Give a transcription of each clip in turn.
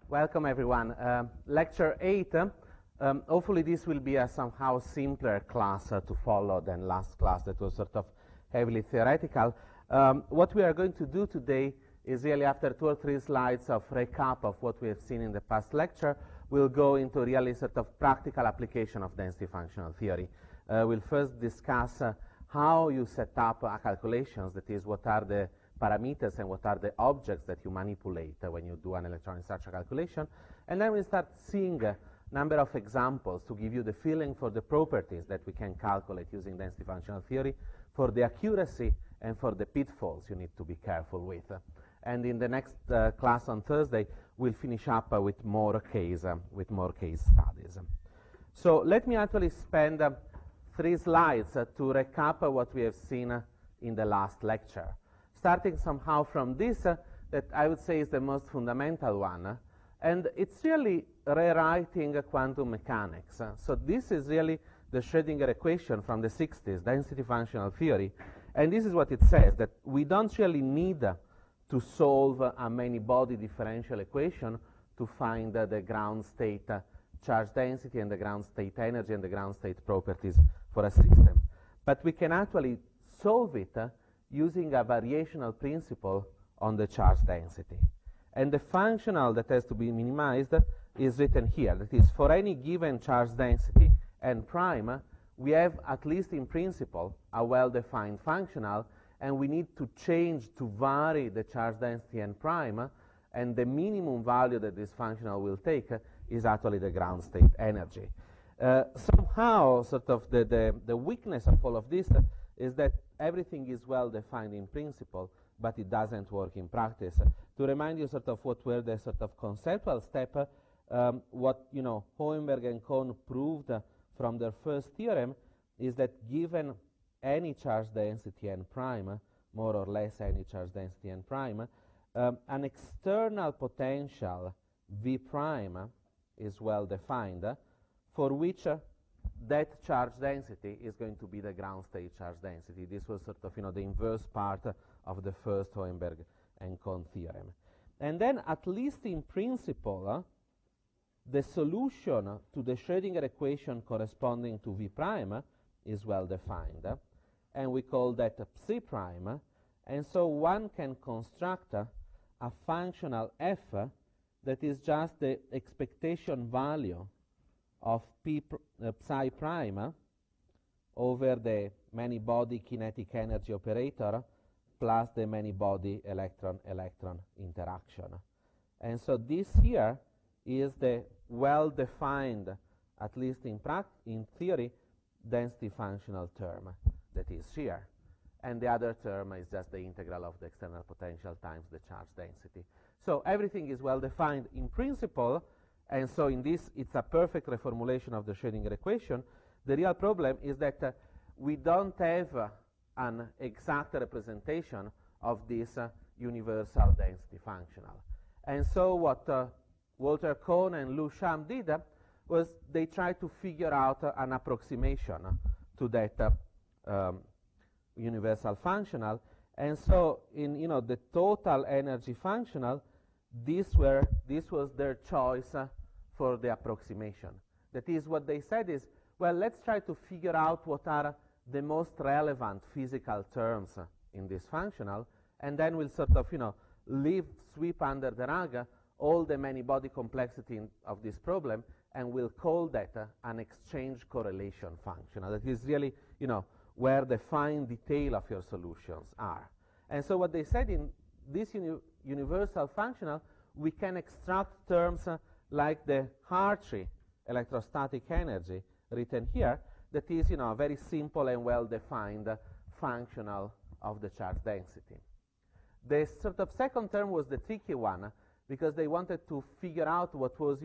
Welcome everyone. Lecture 8. Hopefully this will be a somehow simpler class to follow than last class that was sort of heavily theoretical. What we are going to do today is really, after 2 or 3 slides of recap of what we have seen in the past lecture, we'll go into really sort of practical application of density functional theory. We'll first discuss how you set up calculations, that is, what are the parameters and what are the objects that you manipulate when you do an electronic structure calculation. And then we start seeing a number of examples to give you the feeling for the properties that we can calculate using density functional theory, for the accuracy and for the pitfalls you need to be careful with. And in the next class on Thursday, we'll finish up with more case studies. So let me actually spend 3 slides to recap what we have seen in the last lecture. Starting somehow from this, that I would say is the most fundamental one, and it's really rewriting quantum mechanics. So this is really the Schrödinger equation from the 60s, density functional theory, and this is what it says, that we don't really need to solve a many-body differential equation to find the ground state charge density and the ground state energy and the ground state properties for a system. But we can actually solve it using a variational principle on the charge density. And the functional that has to be minimized is written here. That is, for any given charge density n prime, we have, at least in principle, a well-defined functional, and we need to change to vary the charge density n prime, and the minimum value that this functional will take is actually the ground state energy. Somehow, sort of the weakness of all of this is that everything is well defined in principle, but it doesn't work in practice. To remind you sort of what were the sort of conceptual step, what Hohenberg and Kohn proved from their first theorem is that given any charge density n prime, more or less any charge density n prime, an external potential V prime is well defined, for which that charge density is going to be the ground state charge density. This was sort of the inverse part of the first Hohenberg and Kohn theorem. And then, at least in principle, the solution to the Schrödinger equation corresponding to V prime is well defined, and we call that psi prime. And so one can construct a functional f that is just the expectation value of psi prime over the many-body kinetic energy operator plus the many-body electron-electron interaction. And so this here is the well-defined, at least in theory, density functional term that is here. And the other term is just the integral of the external potential times the charge density. So everything is well-defined in principle, and so in this, it's a perfect reformulation of the Schrödinger equation. The real problem is that we don't have an exact representation of this universal density functional. And so what Walter Kohn and Lou Sham did was they tried to figure out an approximation to that universal functional. And so in the total energy functional, this was their choice for the approximation. That is, what they said is, well, let's try to figure out what are the most relevant physical terms in this functional, and then we'll sort of sweep under the rug all the many-body complexity of this problem, and we'll call that an exchange correlation functional. That is really where the fine detail of your solutions are. And so what they said, in this universal functional, we can extract terms like the hartree electrostatic energy written here, that is a very simple and well-defined functional of the charge density. The sort of second term was the tricky one, because they wanted to figure out what was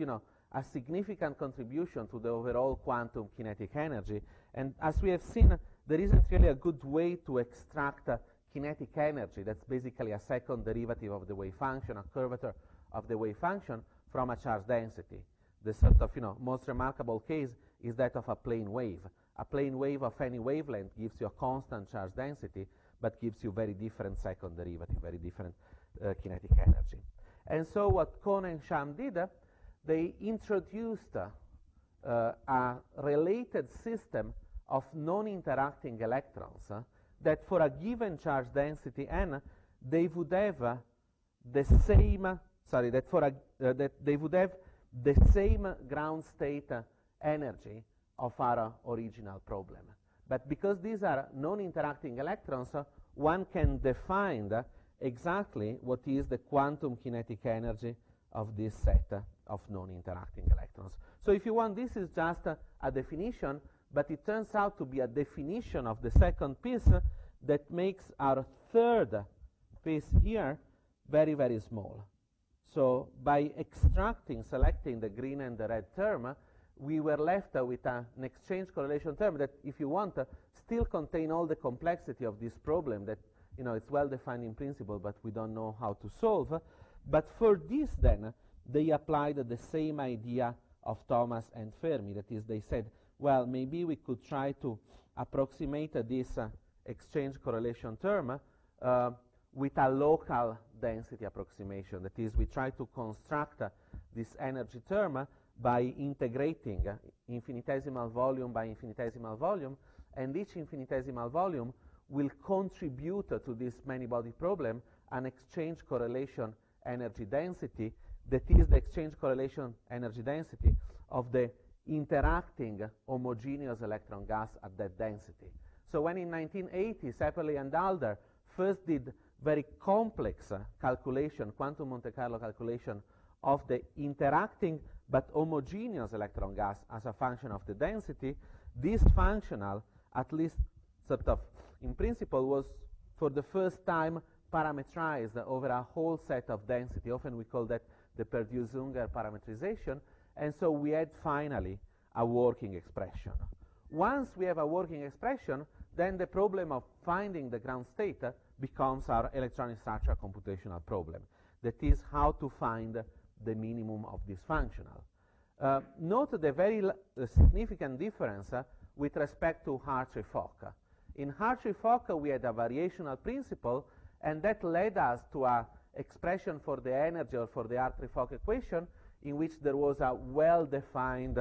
a significant contribution to the overall quantum kinetic energy. And as we have seen, there isn't really a good way to extract kinetic energy. That's basically a second derivative of the wave function, a curvature of the wave function, from a charge density. The sort of most remarkable case is that of a plane wave. A plane wave of any wavelength gives you a constant charge density, but gives you very different second derivative, very different kinetic energy. And so what Kohn and Sham did, they introduced a related system of non-interacting electrons that for a given charge density n, they would have the same, that they would have the same ground state energy of our original problem. But because these are non-interacting electrons, one can define exactly what is the quantum kinetic energy of this set of non-interacting electrons. So if you want, this is just a definition, but it turns out to be a definition of the second piece that makes our third piece here very, very small. So by selecting the green and the red term, we were left with an exchange correlation term that, if you want, still contain all the complexity of this problem that, it's well defined in principle, but we don't know how to solve. But for this, then, they applied the same idea of Thomas and Fermi. That is, they said, well, maybe we could try to approximate this exchange correlation term with a local density approximation. That is, we try to construct this energy term by integrating infinitesimal volume by infinitesimal volume, and each infinitesimal volume will contribute to this many-body problem an exchange correlation energy density that is the exchange correlation energy density of the interacting homogeneous electron gas at that density. So when in 1980 Sepperly and Alder first did very complex calculation, quantum Monte Carlo calculation of the interacting but homogeneous electron gas as a function of the density, this functional, at least sort of in principle, was for the first time parametrized over a whole set of density. Often we call that the Perdue-Zunger parametrization, and so we had finally a working expression. Once we have a working expression, then the problem of finding the ground state becomes our electronic structure computational problem. That is, how to find the minimum of this functional. Note the very significant difference with respect to hartree-fock. In hartree-fock, we had a variational principle, and that led us to an expression for the energy, or for the hartree-fock equation, in which there was a well-defined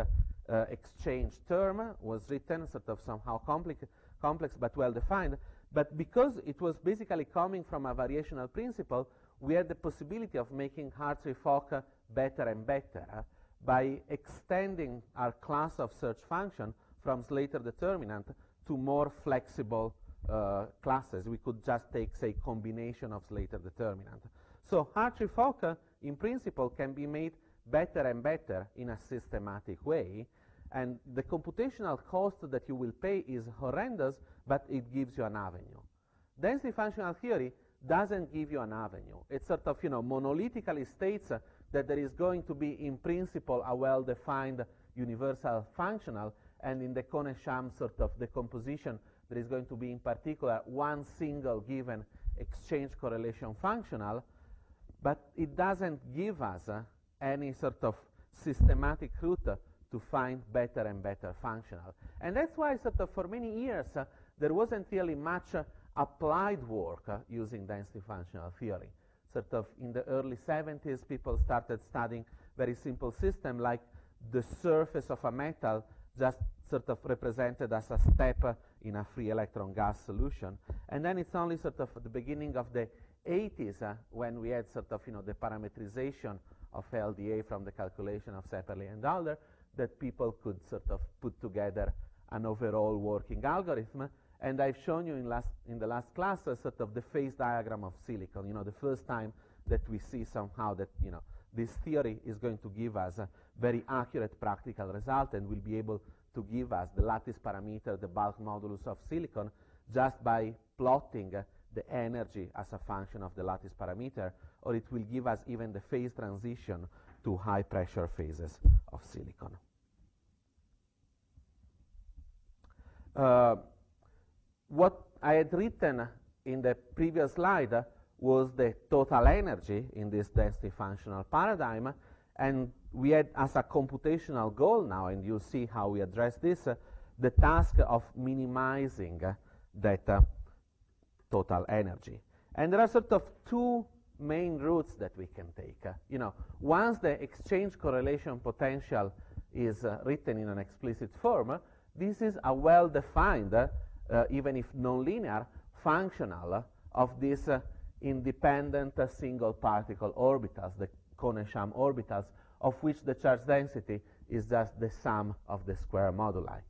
exchange term, was written sort of somehow complex but well-defined. But because it was basically coming from a variational principle, we had the possibility of making hartree-fock better and better by extending our class of search function from Slater determinant to more flexible classes. We could just take, say, combination of Slater determinant. So hartree-fock, in principle, can be made better and better in a systematic way, and the computational cost that you will pay is horrendous, but it gives you an avenue. Density functional theory doesn't give you an avenue. It sort of, monolithically states that there is going to be, in principle, a well-defined universal functional, and in the Kohn-Sham sort of decomposition, there is going to be, in particular, one single given exchange correlation functional, but it doesn't give us any sort of systematic route to find better and better functional. And that's why sort of for many years there wasn't really much applied work using density functional theory. Sort of in the early 70s, people started studying very simple system like the surface of a metal just sort of represented as a step in a free electron gas solution. And then it's only sort of at the beginning of the 80s when we had sort of, the parametrization of LDA from the calculation of Sepperly and Alder that people could sort of put together an overall working algorithm. And I've shown you in the last class sort of the phase diagram of silicon, the first time that we see somehow that, this theory is going to give us a very accurate practical result and will be able to give us the lattice parameter, the bulk modulus of silicon, just by plotting the energy as a function of the lattice parameter, or it will give us even the phase transition to high pressure phases of silicon. What I had written in the previous slide was the total energy in this density functional paradigm, and we had as a computational goal now, and you'll see how we address this, the task of minimizing that total energy. And there are sort of two main routes that we can take. You know, once the exchange correlation potential is written in an explicit form, this is a well-defined, even if nonlinear, functional of these independent single particle orbitals, the Kohn-Sham orbitals, of which the charge density is just the sum of the square moduli.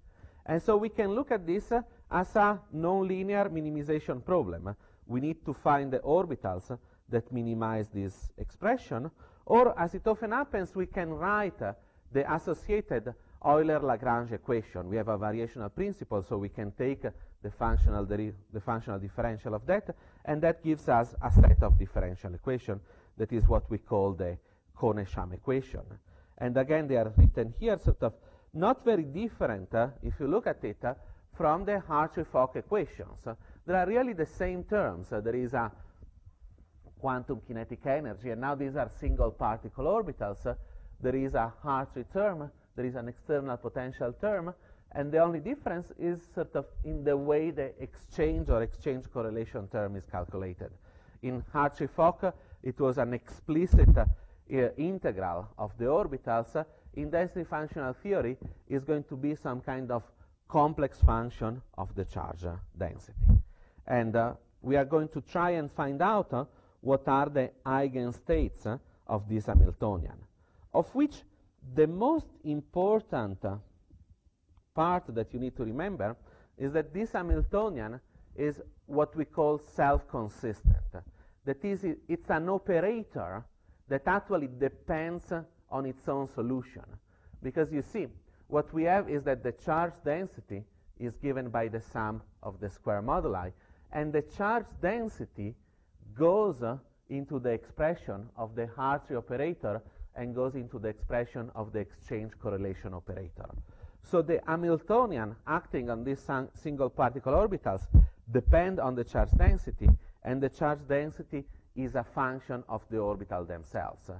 And so we can look at this as a nonlinear minimization problem. We need to find the orbitals that minimize this expression, or as it often happens, we can write the associated Euler-Lagrange equation. We have a variational principle, so we can take the functional differential of that, and that gives us a set of differential equations. That is what we call the Kohn-Sham equation. And again, they are written here sort of not very different, if you look at it, from the hartree-fock equations. They are really the same terms. There is a quantum kinetic energy, and now these are single particle orbitals. There is a hartree term, there is an external potential term, and the only difference is sort of in the way the exchange or exchange correlation term is calculated. In hartree-fock, it was an explicit integral of the orbitals. In density functional theory, is going to be some kind of complex function of the charge density. And we are going to try and find out what are the eigenstates of this Hamiltonian, of which the most important part that you need to remember is that this Hamiltonian is what we call self-consistent. That is, it's an operator that actually depends on its own solution. Because you see, what we have is that the charge density is given by the sum of the square moduli, and the charge density goes into the expression of the hartree operator and goes into the expression of the exchange correlation operator. So the Hamiltonian acting on these single particle orbitals depend on the charge density, and the charge density is a function of the orbital themselves.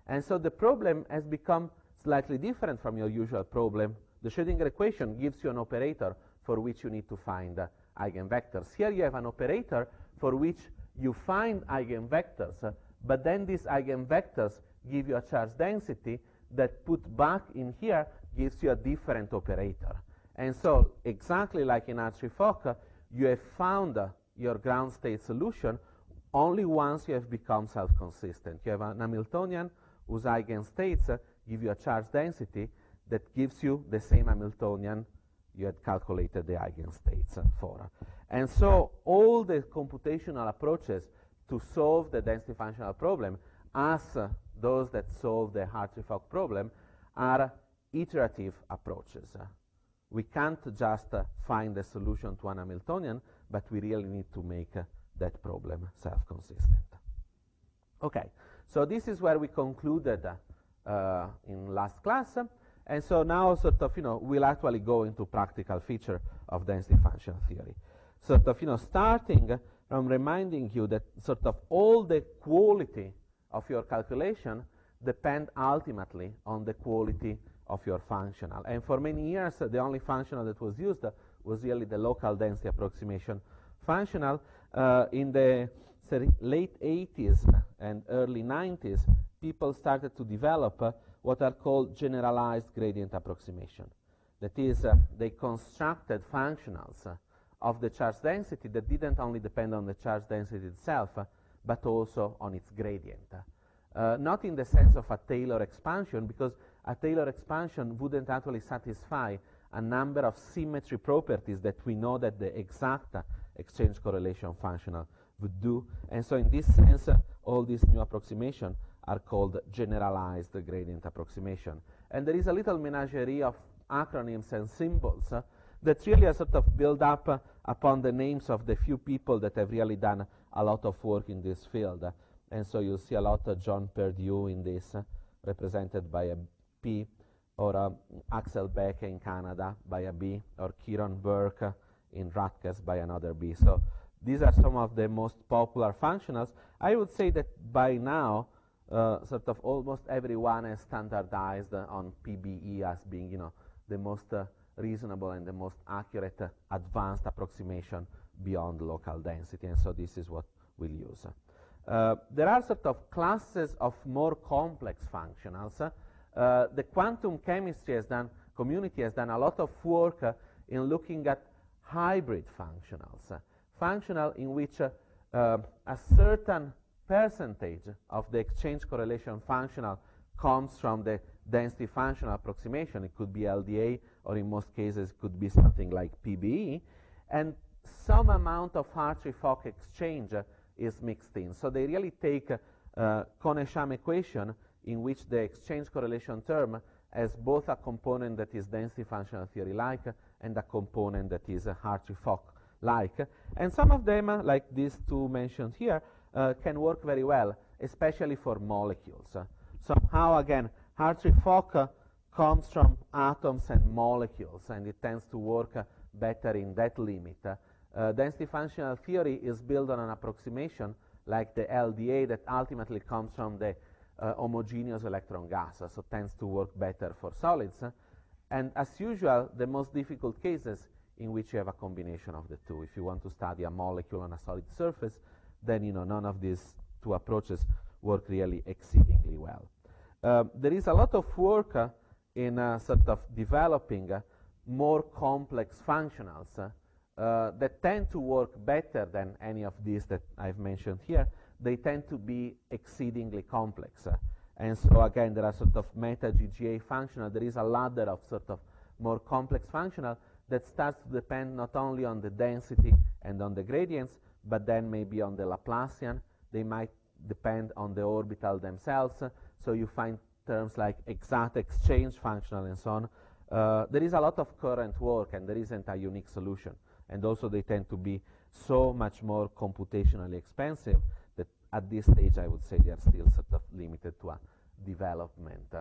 And so the problem has become slightly different from your usual problem. The Schrödinger equation gives you an operator for which you need to find eigenvectors. Here you have an operator for which you find eigenvectors, but then these eigenvectors give you a charge density that put back in here gives you a different operator. And so exactly like in hartree-fock, you have found your ground state solution only once you have become self-consistent. You have an Hamiltonian whose eigenstates give you a charge density that gives you the same Hamiltonian you had calculated the eigenstates for. And so all the computational approaches to solve the density functional problem, as those that solve the hartree-fock problem, are iterative approaches. We can't just find a solution to an Hamiltonian, but we really need to make that problem self-consistent. Okay, so this is where we concluded in last class. And so now sort of, we'll actually go into practical feature of density functional theory. Sort of, starting from reminding you that sort of all the quality of your calculation depend ultimately on the quality of your functional. And for many years, the only functional that was used was really the local density approximation functional. In the late 80s and early 90s, people started to develop what are called generalized gradient approximation. That is, they constructed functionals of the charge density that didn't only depend on the charge density itself, but also on its gradient. Not in the sense of a Taylor expansion, because a Taylor expansion wouldn't actually satisfy a number of symmetry properties that we know that the exact exchange correlation functional would do. And so in this sense, all these new approximations are called generalized gradient approximation. And there is a little menagerie of acronyms and symbols that really are sort of built up upon the names of the few people that have really done a lot of work in this field. And so you'll see a lot of John Perdue in this, represented by a P, or Axel Beck in Canada by a B, or Kieron Burke in Rutgers by another B. So these are some of the most popular functionals. I would say that by now, sort of almost everyone has standardized on PBE as being, the most reasonable and the most accurate advanced approximation beyond local density. And so this is what we'll use. There are sort of classes of more complex functionals. The quantum chemistry community has done a lot of work in looking at hybrid functionals, functional in which a certain percentage of the exchange correlation functional comes from the density functional approximation. It could be LDA, or in most cases it could be something like PBE, and some amount of hartree-fock exchange is mixed in. So they really take Kohn-Sham equation in which the exchange correlation term has both a component that is density functional theory-like and a component that is hartree-fock-like. And some of them, like these two mentioned here, can work very well, especially for molecules. Somehow, again, hartree-fock comes from atoms and molecules, and it tends to work better in that limit. Density functional theory is built on an approximation like the LDA that ultimately comes from the homogeneous electron gas, so tends to work better for solids. And as usual, the most difficult cases in which you have a combination of the two. If you want to study a molecule on a solid surface, then none of these two approaches work really exceedingly well. There is a lot of work in sort of developing more complex functionals that tend to work better than any of these that I've mentioned here. They tend to be exceedingly complex. And so again, there are sort of meta GGA functional. There is a ladder of sort of more complex functional that starts to depend not only on the density and on the gradients, but then maybe on the Laplacian. They might depend on the orbital themselves. So you find terms like exact exchange functional and so on. There is a lot of current work, and there isn't a unique solution. And also they tend to be so much more computationally expensive that at this stage I would say they are still sort of limited to a development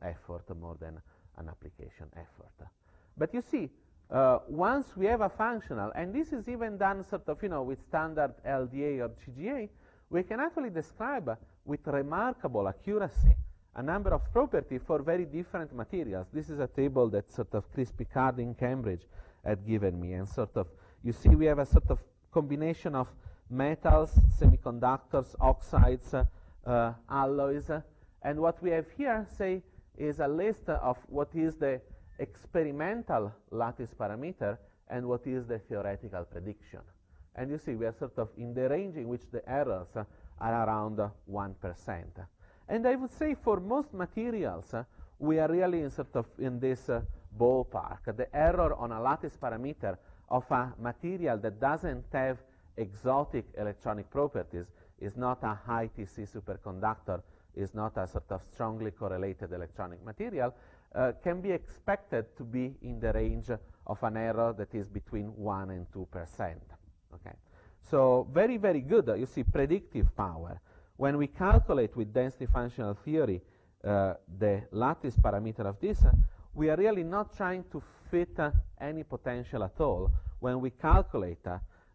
effort more than an application effort. But you see, once we have a functional, and this is even done sort of with standard LDA or GGA, we can actually describe with remarkable accuracy a number of properties for very different materials. This is a table that sort of Chris Picard in Cambridge had given me, and sort of you see we have a sort of combination of metals, semiconductors, oxides, alloys, and what we have here, say, is a list of what is the experimental lattice parameter and what is the theoretical prediction. And you see we are sort of in the range in which the errors are around 1%. And I would say for most materials, we are really in sort of in this ballpark. The error on a lattice parameter of a material that doesn't have exotic electronic properties, is not a high TC superconductor, is not a sort of strongly correlated electronic material, can be expected to be in the range of an error that is between 1 and 2%. Okay, so very, very good. You see predictive power. When we calculate with density functional theory the lattice parameter of this, we are really not trying to fit any potential at all. When we calculate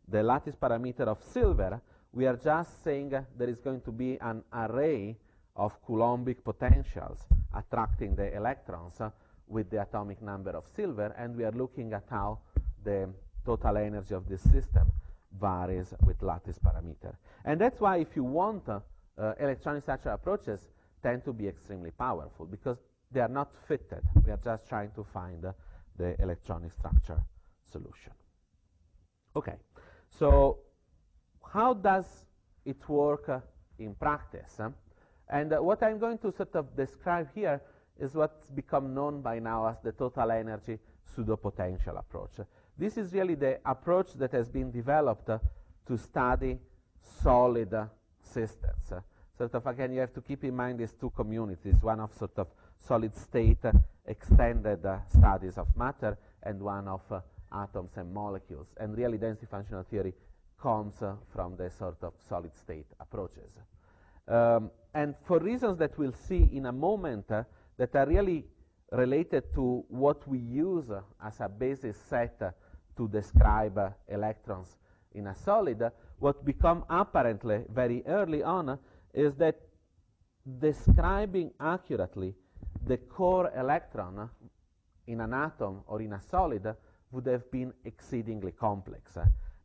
the lattice parameter of silver, we are just saying there is going to be an array of Coulombic potentials attracting the electrons with the atomic number of silver, and we are looking at how the total energy of this system varies with lattice parameter. And that's why if you want electronic structure approaches tend to be extremely powerful, because they are not fitted. We are just trying to find the electronic structure solution. Okay, so how does it work in practice? And what I'm going to sort of describe here is what's become known by now as the total energy pseudo potential approach. This is really the approach that has been developed to study solid systems. Sort of again, you have to keep in mind these two communities, one of sort of solid state extended studies of matter and one of atoms and molecules. And really density functional theory comes from the sort of solid state approaches. And for reasons that we'll see in a moment that are really related to what we use as a basis set to describe electrons in a solid, what become apparently very early on is that describing accurately the core electron in an atom or in a solid would have been exceedingly complex.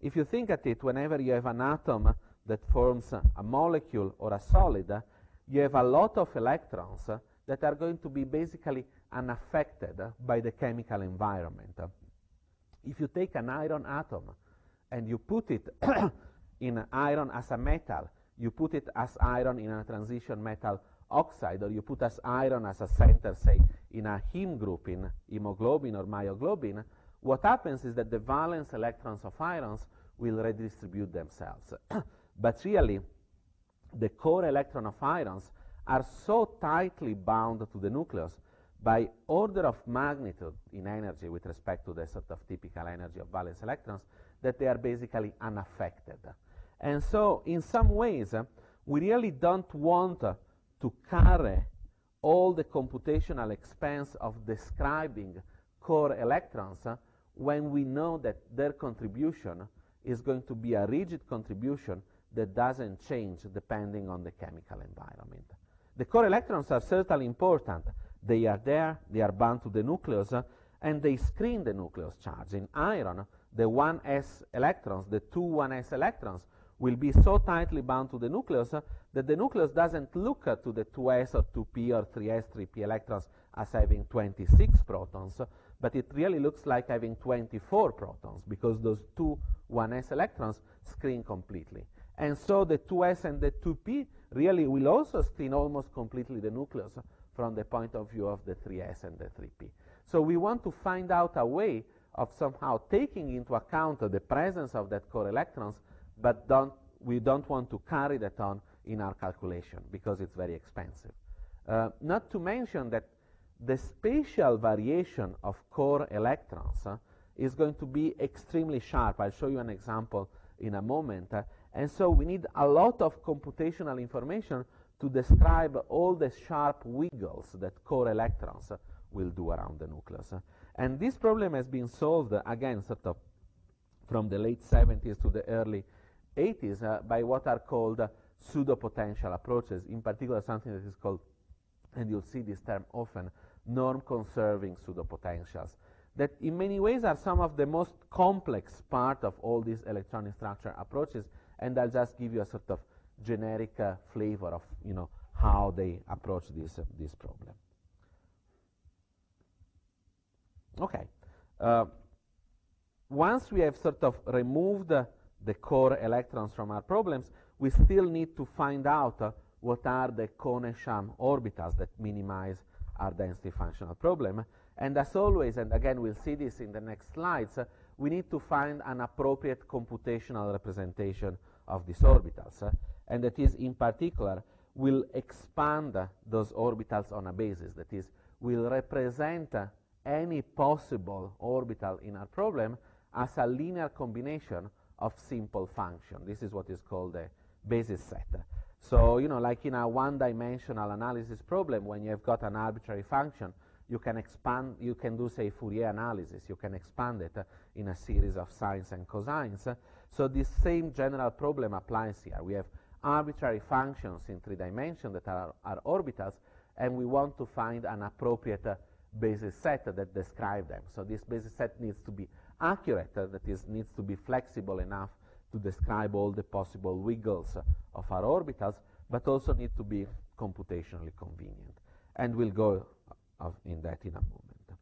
If you think at it, whenever you have an atom that forms a molecule or a solid, you have a lot of electrons that are going to be basically unaffected by the chemical environment. If you take an iron atom and you put it in iron as a metal, you put it as iron in a transition metal oxide, or you put as iron as a center, say, in a heme group in hemoglobin or myoglobin, what happens is that the valence electrons of irons will redistribute themselves. But really, the core electron of irons are so tightly bound to the nucleus by order of magnitude in energy with respect to the sort of typical energy of valence electrons that they are basically unaffected. And so, in some ways, we really don't want to carry all the computational expense of describing core electrons when we know that their contribution is going to be a rigid contribution that doesn't change depending on the chemical environment. The core electrons are certainly important. They are there, they are bound to the nucleus, and they screen the nucleus charge. In iron, the 1s electrons, the two 1s electrons, will be so tightly bound to the nucleus that the nucleus doesn't look to the 2s or 2p or 3s, 3p electrons as having 26 protons, but it really looks like having 24 protons because those two 1s electrons screen completely. And so the 2s and the 2p really will also screen almost completely the nucleus from the point of view of the 3s and the 3p. So we want to find out a way of somehow taking into account the presence of that core electrons, but we don't want to carry that on in our calculation because it's very expensive. Not to mention that the spatial variation of core electrons is going to be extremely sharp. I'll show you an example in a moment. And so we need a lot of computational information to describe all the sharp wiggles that core electrons will do around the nucleus. And this problem has been solved, again, sort of from the late 70s to the early 80s by what are called pseudo potential approaches, in particular something that is called, and you'll see this term often, norm-conserving pseudo potentials, that in many ways are some of the most complex part of all these electronic structure approaches, and I'll just give you a sort of generic flavor of how they approach this problem. Okay. Once we have sort of removed the core electrons from our problems, we still need to find out what are the Kohn-Sham orbitals that minimize our density functional problem. And as always, and again we'll see this in the next slides, we need to find an appropriate computational representation of these orbitals. And that is, in particular, we'll expand those orbitals on a basis. That is, we'll represent any possible orbital in our problem as a linear combination of simple function. This is what is called a basis set. So, like in a one-dimensional analysis problem, when you've got an arbitrary function, you can expand, you can do, say, Fourier analysis. You can expand it in a series of sines and cosines. So this same general problem applies here. We have arbitrary functions in 3 dimensions that are orbitals, and we want to find an appropriate basis set that describe them. So this basis set needs to be accurate, that is, needs to be flexible enough to describe all the possible wiggles of our orbitals, but also need to be computationally convenient. And we'll go in that in a moment.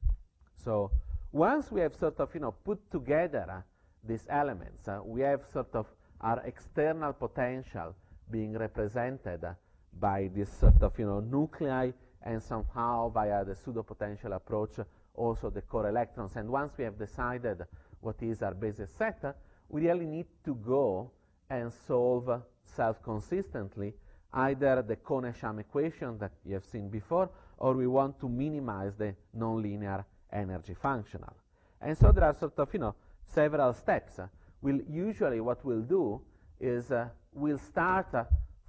So once we have sort of put together these elements, we have sort of our external potential being represented by this sort of nuclei, and somehow via the pseudo potential approach also the core electrons. And once we have decided what is our basis set, we really need to go and solve self-consistently either the Kohn-Sham equation that you have seen before, or we want to minimize the nonlinear energy functional. And so there are sort of several steps. Usually what we'll do is we'll start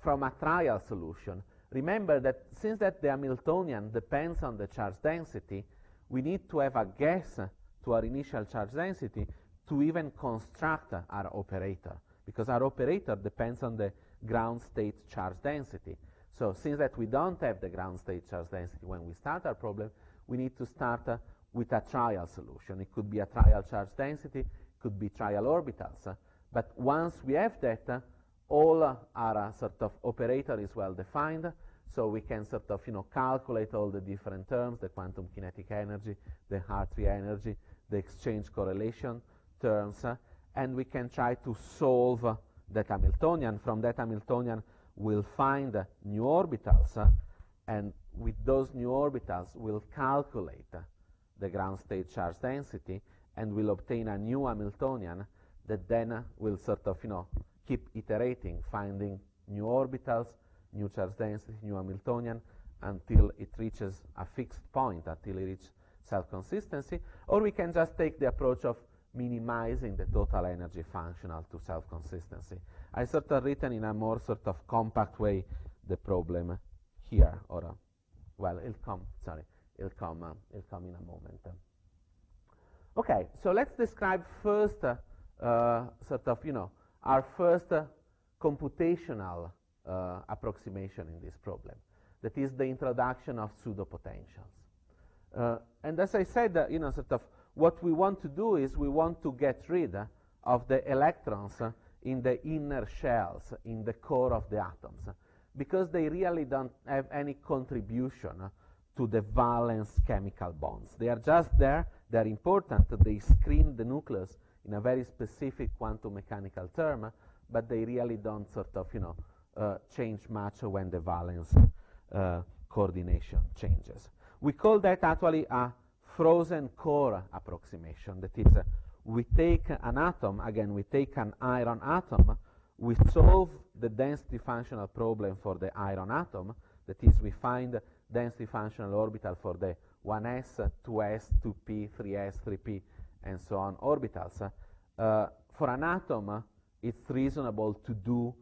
from a trial solution. Remember that since that the Hamiltonian depends on the charge density, we need to have a guess to our initial charge density to even construct our operator, because our operator depends on the ground state charge density. So since that we don't have the ground state charge density when we start our problem, we need to start with a trial solution. It could be a trial charge density, it could be trial orbitals. But once we have that, all our sort of operator is well defined, so we can sort of calculate all the different terms, the quantum kinetic energy, the Hartree energy, the exchange correlation terms, and we can try to solve that Hamiltonian. From that Hamiltonian, we'll find new orbitals, and with those new orbitals, we'll calculate the ground state charge density, and we'll obtain a new Hamiltonian that then will sort of keep iterating, finding new orbitals, new charge density, new Hamiltonian, until it reaches a fixed point, until it reaches self-consistency. Or we can just take the approach of minimizing the total energy functional to self-consistency. I sort of written in a more sort of compact way the problem here, or well, it'll come in a moment. Okay, so let's describe first sort of our first computational approximation in this problem. That is the introduction of pseudo potentials. And as I said, sort of what we want to do is we want to get rid of the electrons in the inner shells, in the core of the atoms, because they really don't have any contribution to the valence chemical bonds. They are just there, they're important, they screen the nucleus in a very specific quantum mechanical term, but they really don't sort of change much when the valence coordination changes. We call that actually a frozen core approximation. That is, we take an atom, again, we take an iron atom, we solve the density functional problem for the iron atom. That is, we find density functional orbital for the 1s, 2s, 2p, 3s, 3p, and so on orbitals. For an atom, it's reasonable to do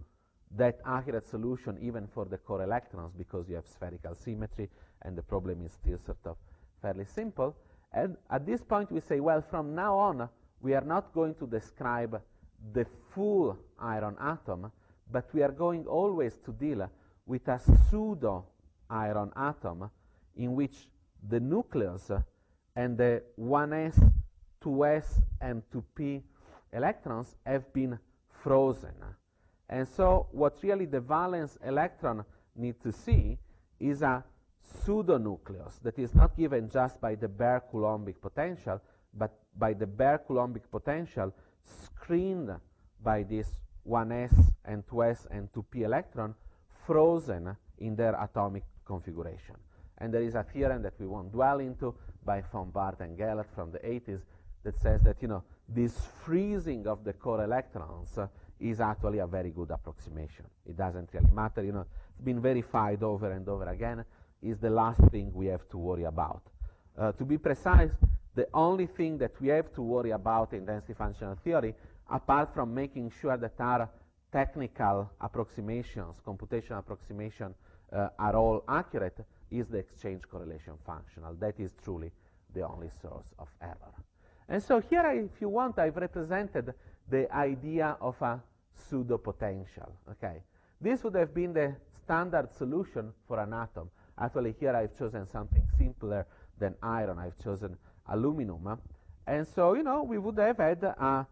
that accurate solution even for the core electrons, because you have spherical symmetry and the problem is still sort of fairly simple. And at this point we say, well, from now on we are not going to describe the full iron atom, but we are going always to deal with a pseudo iron atom in which the nucleus and the 1s, 2s, and 2p electrons have been frozen. And so what really the valence electron needs to see is a pseudo-nucleus that is not given just by the bare Coulombic potential, but by the bare Coulombic potential screened by this 1s and 2s and 2p electron frozen in their atomic configuration. And there is a theorem that we won't dwell into by von Barth and Gellert from the 80s that says that this freezing of the core electrons is actually a very good approximation. It doesn't really matter, it's been verified over and over again, is the last thing we have to worry about. To be precise, the only thing that we have to worry about in density functional theory, apart from making sure that our technical approximations, computational approximation, are all accurate, is the exchange correlation functional. That is truly the only source of error. And so here, if you want, I've represented the idea of a pseudo potential. Okay, this would have been the standard solution for an atom. Actually, here I've chosen something simpler than iron. I've chosen aluminum. And so, we would have had a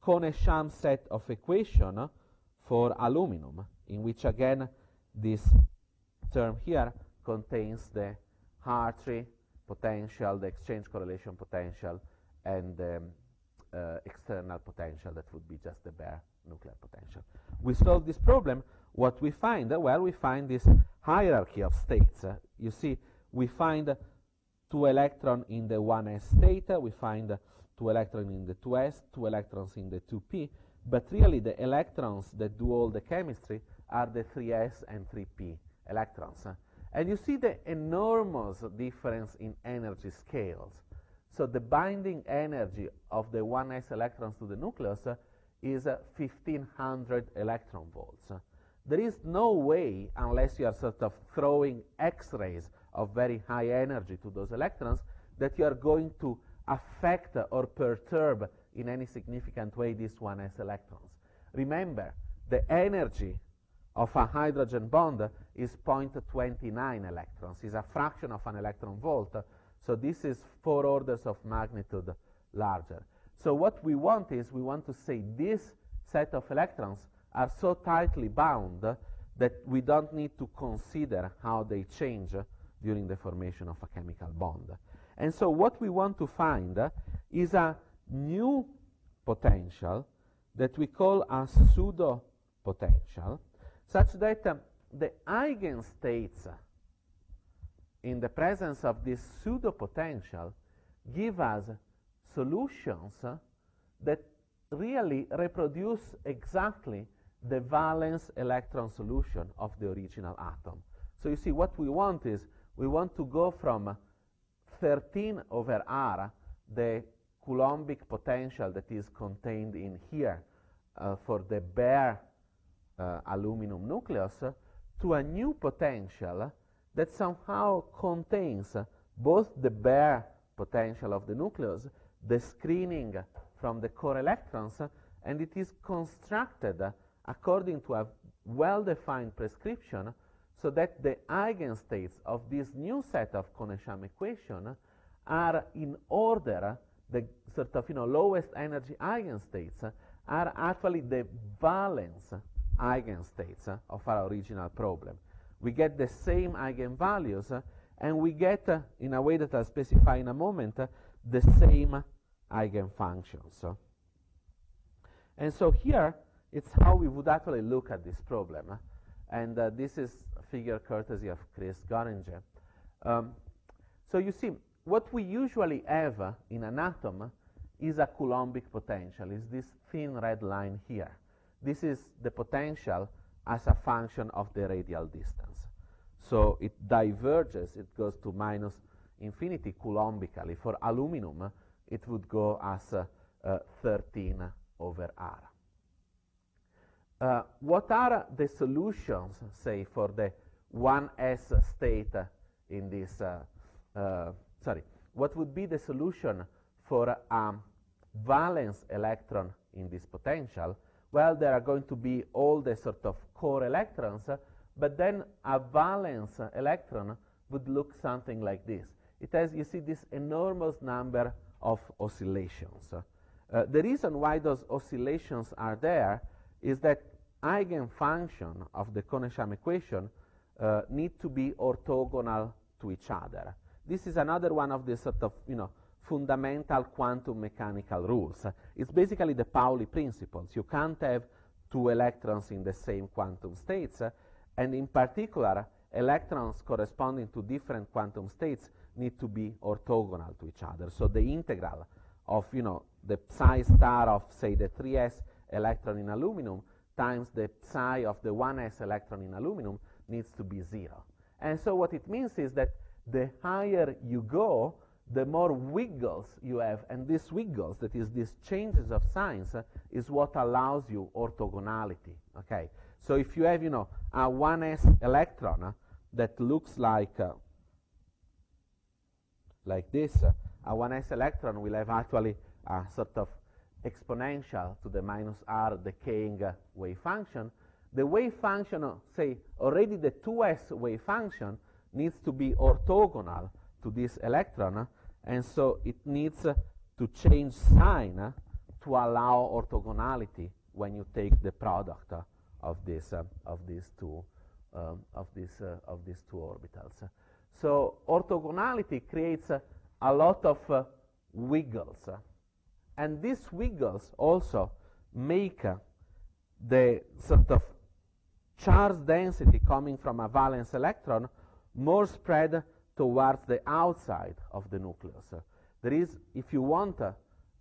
Kohn-Sham set of equation for aluminum, in which, again, this term here contains the Hartree potential, the exchange correlation potential, and the external potential that would be just the bare nuclear potential. We solve this problem. What we find? Well, we find this hierarchy of states. You see, we find 2 electrons in the 1s state, we find 2 electrons in the 2s, 2 electrons in the 2p, but really the electrons that do all the chemistry are the 3s and 3p electrons. And you see the enormous difference in energy scales. So the binding energy of the 1s electrons to the nucleus is 1500 electron volts. There is no way, unless you are sort of throwing X-rays of very high energy to those electrons, that you are going to affect or perturb in any significant way these 1s electrons. Remember, the energy of a hydrogen bond is 0.29 electrons, is a fraction of an electron volt. So this is 4 orders of magnitude larger. So what we want is, we want to say this set of electrons are so tightly bound that we don't need to consider how they change during the formation of a chemical bond. And so what we want to find is a new potential that we call a pseudo potential, such that the eigenstates in the presence of this pseudo potential give us solutions that really reproduce exactly the valence electron solution of the original atom. So you see, what we want is, we want to go from 13 over R, the Coulombic potential that is contained in here for the bare aluminum nucleus, to a new potential that somehow contains both the bare potential of the nucleus, the screening from the core electrons, and it is constructed according to a well-defined prescription, so that the eigenstates of this new set of Kohn-Sham equation are in order. The sort of lowest energy eigenstates are actually the valence eigenstates of our original problem. We get the same eigenvalues, and we get, in a way that I'll specify in a moment, the same eigenfunctions. And so here, it's how we would actually look at this problem. And this is a figure courtesy of Chris Goringer. So you see, what we usually have in an atom is a Coulombic potential, is this thin red line here. This is the potential as a function of the radial distance. So it diverges, it goes to minus infinity coulombically. For aluminum, it would go as 13 over R. What are the solutions, say, for the 1s state in this, what would be the solution for a valence electron in this potential? Well, there are going to be all the sort of core electrons, but then a valence electron would look something like this. It has, you see, this enormous number of oscillations. The reason why those oscillations are there is that eigenfunction of the Kohn-Sham equation need to be orthogonal to each other. This is another one of the sort of, fundamental quantum mechanical rules. It's basically the Pauli principles. You can't have two electrons in the same quantum states, and in particular, electrons corresponding to different quantum states need to be orthogonal to each other. So the integral of, the psi star of, say, the 3s electron in aluminum times the psi of the 1s electron in aluminum needs to be 0. And so what it means is that the higher you go, the more wiggles you have, and these wiggles, that is, these changes of signs, is what allows you orthogonality. Okay, so if you have, a 1s electron that looks like this, a 1s electron will have actually a sort of exponential to the minus r decaying wave function. The wave function, say, already the 2s wave function needs to be orthogonal to this electron, and so it needs to change sign to allow orthogonality when you take the product of these two orbitals. So orthogonality creates a lot of wiggles, and these wiggles also make the sort of charge density coming from a valence electron more spread towards the outside of the nucleus. There is, if you want,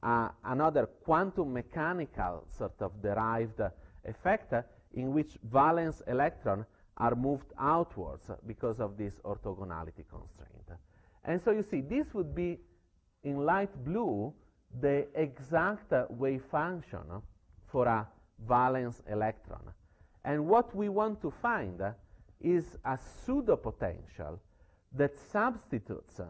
another quantum mechanical sort of derived effect in which valence electrons are moved outwards because of this orthogonality constraint. And so you see, this would be, in light blue, the exact wave function for a valence electron. And what we want to find is a pseudo potential that substitutes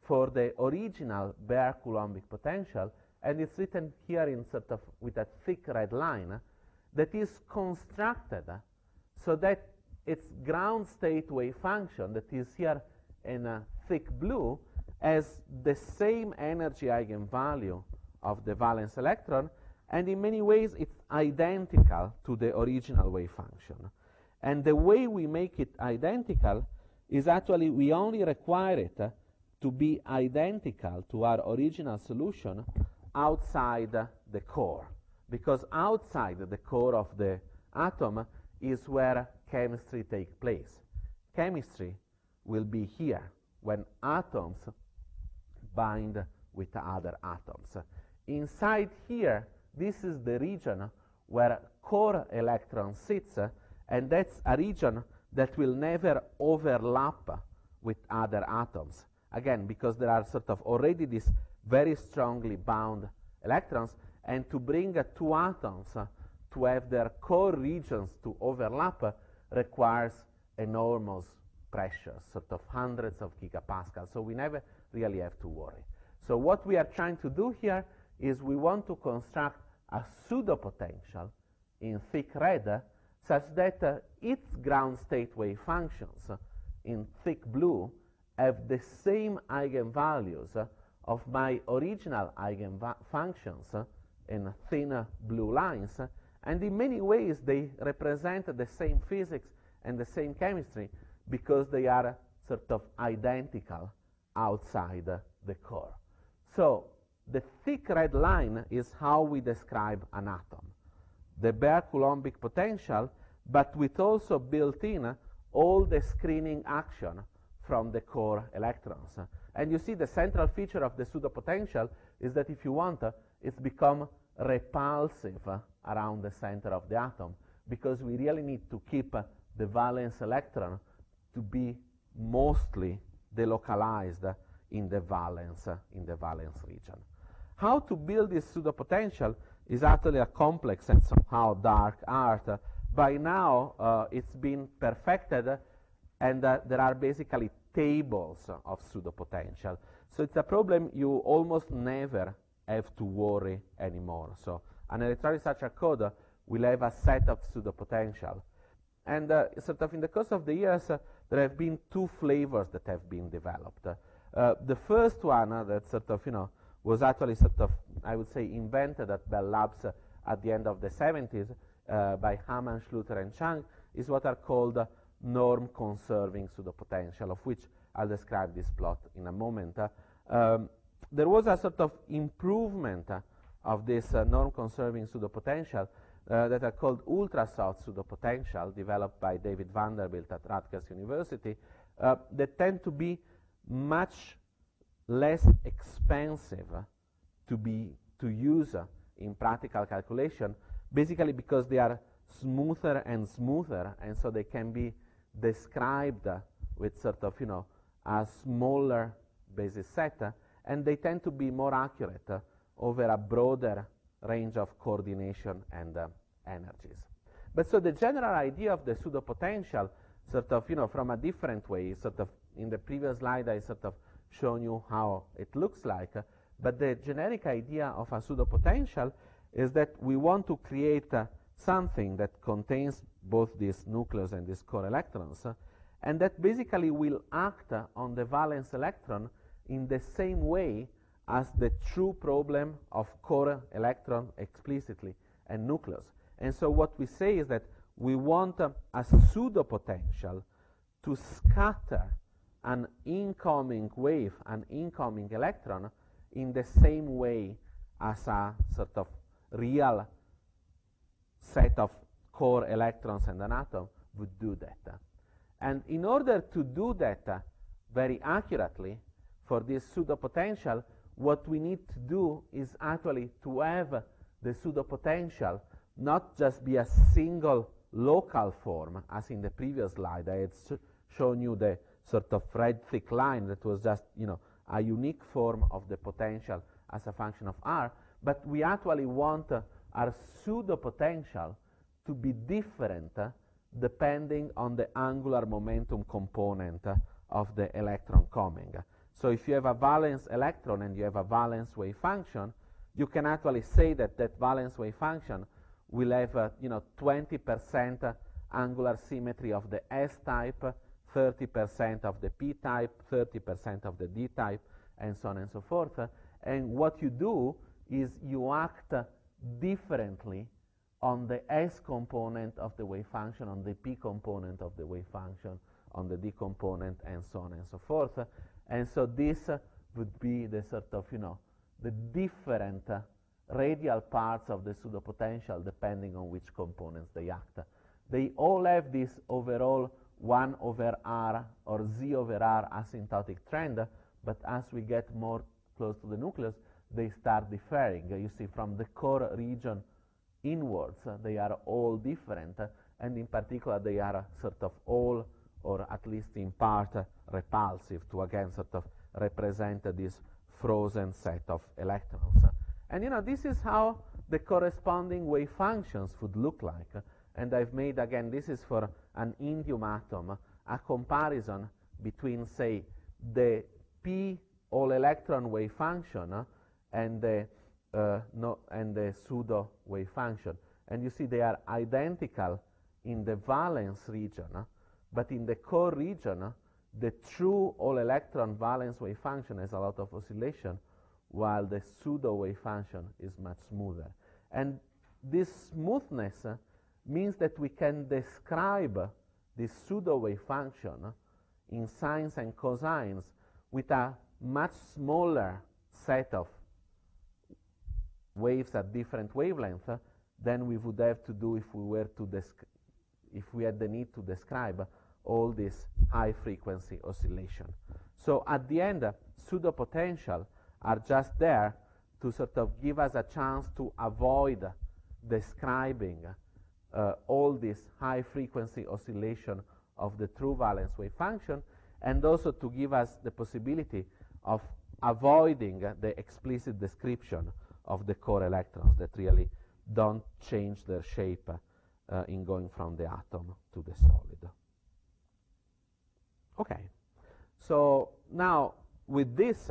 for the original bare Coulombic potential, and it's written here in sort of with a thick red line, that is constructed so that its ground state wave function, that is here in a thick blue, has the same energy eigenvalue of the valence electron, And in many ways, it's identical to the original wave function. And the way we make it identical is actually we only require it to be identical to our original solution outside the core. Because outside the core of the atom is where chemistry takes place. Chemistry will be here when atoms bind with other atoms. Inside here, this is the region where core electron sits, and that's a region that will never overlap with other atoms. Again, because there are sort of already these very strongly bound electrons, and to bring two atoms to have their core regions to overlap requires enormous pressure, sort of hundreds of gigapascals. So we never really have to worry. So what we are trying to do here is we want to construct a pseudo potential in thick red such that its ground state wave functions in thick blue have the same eigenvalues of my original eigenfunctions in thin blue lines, and in many ways they represent the same physics and the same chemistry because they are sort of identical outside the core. So the thick red line is how we describe an atom. The bare Coulombic potential, but with also built in all the screening action from the core electrons. And you see the central feature of the pseudo potential is that if you want, it's become repulsive around the center of the atom, because we really need to keep the valence electron to be mostly delocalized in the valence region. How to build this pseudo potential is actually a complex and somehow dark art. By now, it's been perfected, and there are basically tables of pseudo potential. So it's a problem you almost never have to worry anymore. So an electronic structure code will have a set of pseudo potential. And sort of in the course of the years, there have been two flavors that have been developed. The first one that sort of, was actually sort of, I would say, invented at Bell Labs at the end of the 70s by Hamann, Schluter, and Chang, is what are called norm-conserving pseudopotential, of which I'll describe this plot in a moment. There was a sort of improvement of this norm-conserving pseudopotential that are called ultra-soft pseudopotential, developed by David Vanderbilt at Rutgers University, that tend to be much less expensive to use in practical calculation, basically because they are smoother and smoother, and so they can be described with sort of, a smaller basis set, and they tend to be more accurate over a broader range of coordination and energies. But so the general idea of the pseudo potential, sort of, from a different way, sort of in the previous slide I sort of shown you how it looks like, but the generic idea of a pseudo potential is that we want to create something that contains both this nucleus and these core electrons, and that basically will act on the valence electron in the same way as the true problem of core electron explicitly and nucleus. And so what we say is that we want a pseudo potential to scatter an incoming wave, an incoming electron, in the same way as a sort of real set of core electrons and an atom would do that. And in order to do that very accurately for this pseudo potential, what we need to do is actually to have the pseudo potential not just be a single local form, as in the previous slide. I had shown you the sort of red thick line that was just, a unique form of the potential as a function of R, but we actually want our pseudo potential to be different depending on the angular momentum component of the electron coming. So if you have a valence electron and you have a valence wave function, you can actually say that that valence wave function will have 20% angular symmetry of the S-type, 30% of the P-type, 30% of the D-type, and so on and so forth. And what you do is you act differently on the S component of the wave function, on the P component of the wave function, on the D component, and so on and so forth. And so this would be the sort of, the different radial parts of the pseudo potential depending on which components they act. They all have this overall 1 over r or z over r asymptotic trend, but as we get more close to the nucleus, they start differing. You see, from the core region inwards, they are all different, and in particular, they are sort of all, or at least in part, repulsive to, again, sort of represent this frozen set of electrons. And, this is how the corresponding wave functions would look like. And I've made, again, this is for an indium atom, a comparison between, say, the p all-electron wave function and the pseudo wave function. And you see they are identical in the valence region, but in the core region, the true all-electron valence wave function has a lot of oscillation, while the pseudo wave function is much smoother. And this smoothness means that we can describe this pseudo wave function in sines and cosines with a much smaller set of waves at different wavelengths than we would have to do if we had the need to describe all this high frequency oscillation. So at the end, pseudo potential are just there to sort of give us a chance to avoid describing all this high frequency oscillation of the true valence wave function, and also to give us the possibility of avoiding the explicit description of the core electrons that really don't change their shape in going from the atom to the solid. Okay, so now with this,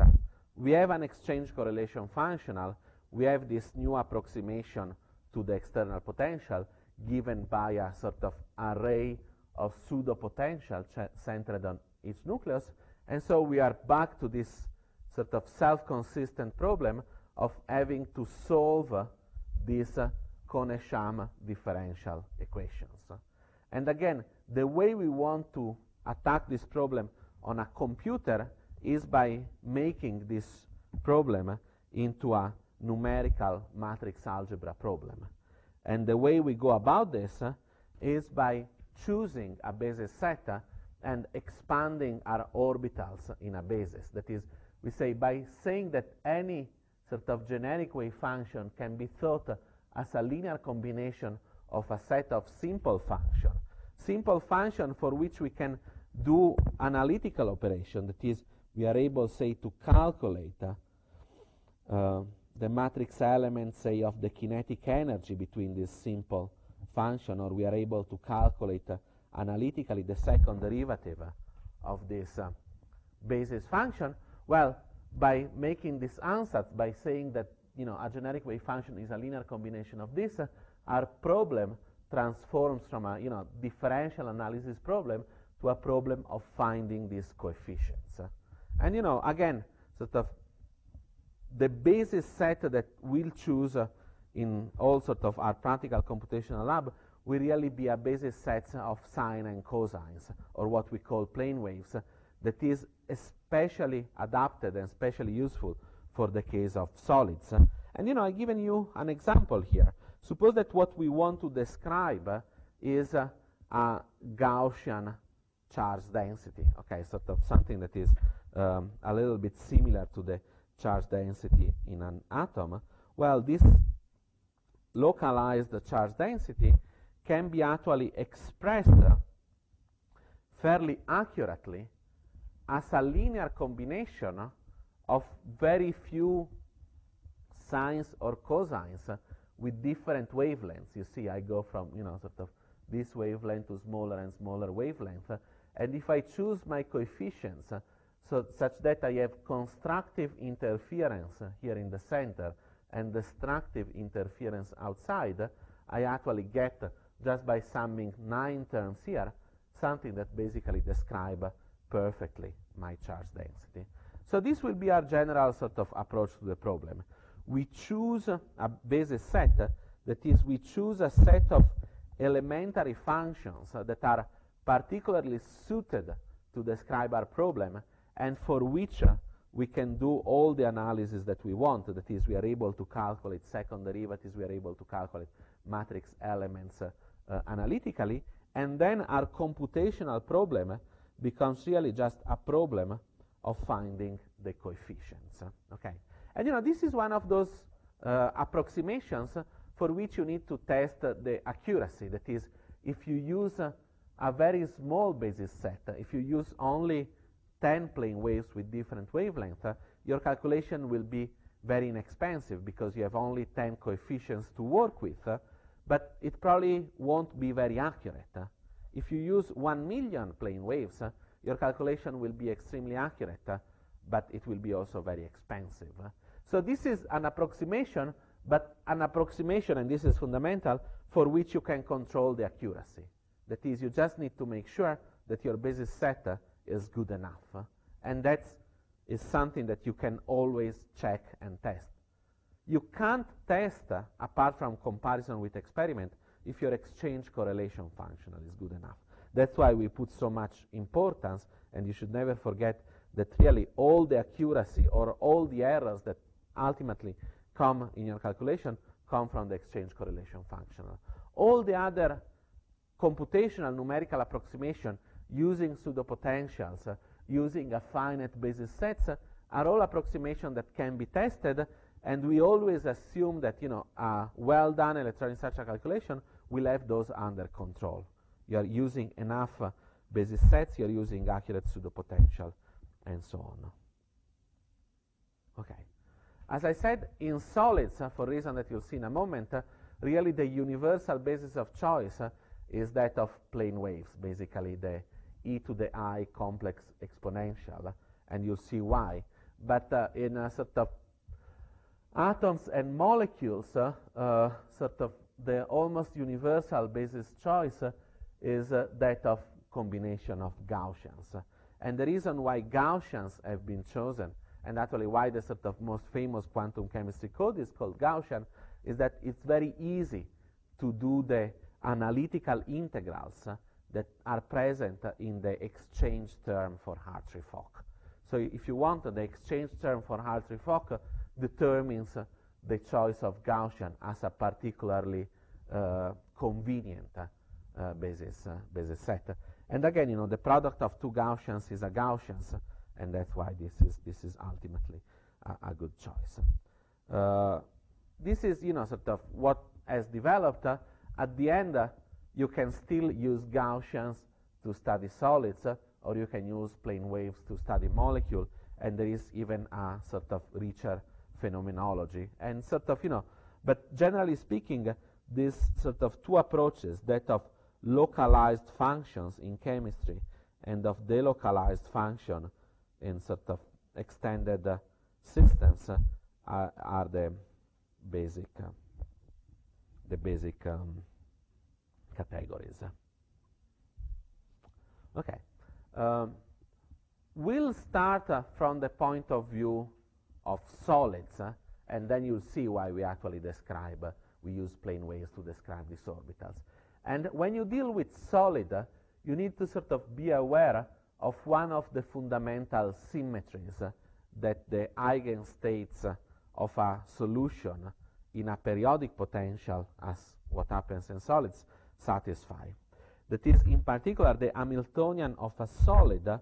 we have an exchange correlation functional. We have this new approximation to the external potential given by a sort of array of pseudo potential centered on each nucleus. And so we are back to this sort of self-consistent problem of having to solve these Kohn-Sham differential equations. And again, the way we want to attack this problem on a computer is by making this problem into a numerical matrix algebra problem. And the way we go about this is by choosing a basis set and expanding our orbitals in a basis. That is, we say by saying that any sort of generic wave function can be thought as a linear combination of a set of simple function for which we can do analytical operation. That is, we are able, say, to calculate the matrix element, say, of the kinetic energy between this simple function, or we are able to calculate analytically the second derivative of this basis function. Well, by making this ansatz, by saying that a generic wave function is a linear combination of this, our problem transforms from a differential analysis problem to a problem of finding these coefficients. And again, sort of the basis set that we'll choose in all sort of our practical computational lab will really be a basis set of sine and cosines, or what we call plane waves, that is especially adapted and especially useful for the case of solids. And I've given you an example here. Suppose that what we want to describe is a Gaussian charge density, okay, sort of something that is a little bit similar to the charge density in an atom. Well, this localized charge density can be actually expressed fairly accurately as a linear combination of very few sines or cosines with different wavelengths. You see, I go from sort of this wavelength to smaller and smaller wavelength, and if I choose my coefficients such that I have constructive interference here in the center and destructive interference outside, I actually get, just by summing 9 terms here, something that basically describes perfectly my charge density. So this will be our general sort of approach to the problem. we choose a basis set, that is, we choose a set of elementary functions that are particularly suited to describe our problem, and for which we can do all the analysis that we want. That is, we are able to calculate second derivatives, we are able to calculate matrix elements analytically, and then our computational problem becomes really just a problem of finding the coefficients. Okay, and this is one of those approximations for which you need to test the accuracy. That is, if you use a very small basis set, if you use only 10 plane waves with different wavelengths, your calculation will be very inexpensive because you have only 10 coefficients to work with, but it probably won't be very accurate. If you use 1 million plane waves, your calculation will be extremely accurate, but it will be also very expensive. So this is an approximation, but an approximation, and this is fundamental, for which you can control the accuracy. That is, you just need to make sure that your basis set is good enough. And that is something that you can always check and test. You can't test, apart from comparison with experiment, if your exchange correlation functional is good enough. That's why we put so much importance, and you should never forget that really all the accuracy or all the errors that ultimately come in your calculation come from the exchange correlation functional. All the other computational numerical approximation using pseudo potentials, using a finite basis sets, are all approximations that can be tested, and we always assume that a well done electronic structure calculation will have those under control. You are using enough basis sets, you are using accurate pseudo potential, and so on. Okay. As I said, in solids, for reason that you'll see in a moment, really the universal basis of choice is that of plane waves, basically the e to the I complex exponential, and you'll see why. But in a sort of atoms and molecules, sort of the almost universal basis choice is that of combination of Gaussians. And the reason why Gaussians have been chosen, and actually why the sort of most famous quantum chemistry code is called Gaussian, is that it's very easy to do the analytical integrals that are present in the exchange term for hartree-fock. So if you want, the exchange term for hartree-fock determines the choice of Gaussian as a particularly convenient basis set. And again, the product of two Gaussians is a Gaussians, and that's why this is ultimately a good choice. This is sort of what has developed. At the end, you can still use Gaussians to study solids, or you can use plane waves to study molecule, and there is even a sort of richer phenomenology. And sort of, but generally speaking, these sort of two approaches, that of localized functions in chemistry and of delocalized function in sort of extended systems, are the basic categories. Okay. We'll start from the point of view of solids, and then you'll see why we actually we use plane waves to describe these orbitals. And when you deal with solid, you need to sort of be aware of one of the fundamental symmetries that the eigenstates of a solution in a periodic potential, as what happens in solids, satisfy. That is, in particular, the Hamiltonian of a solid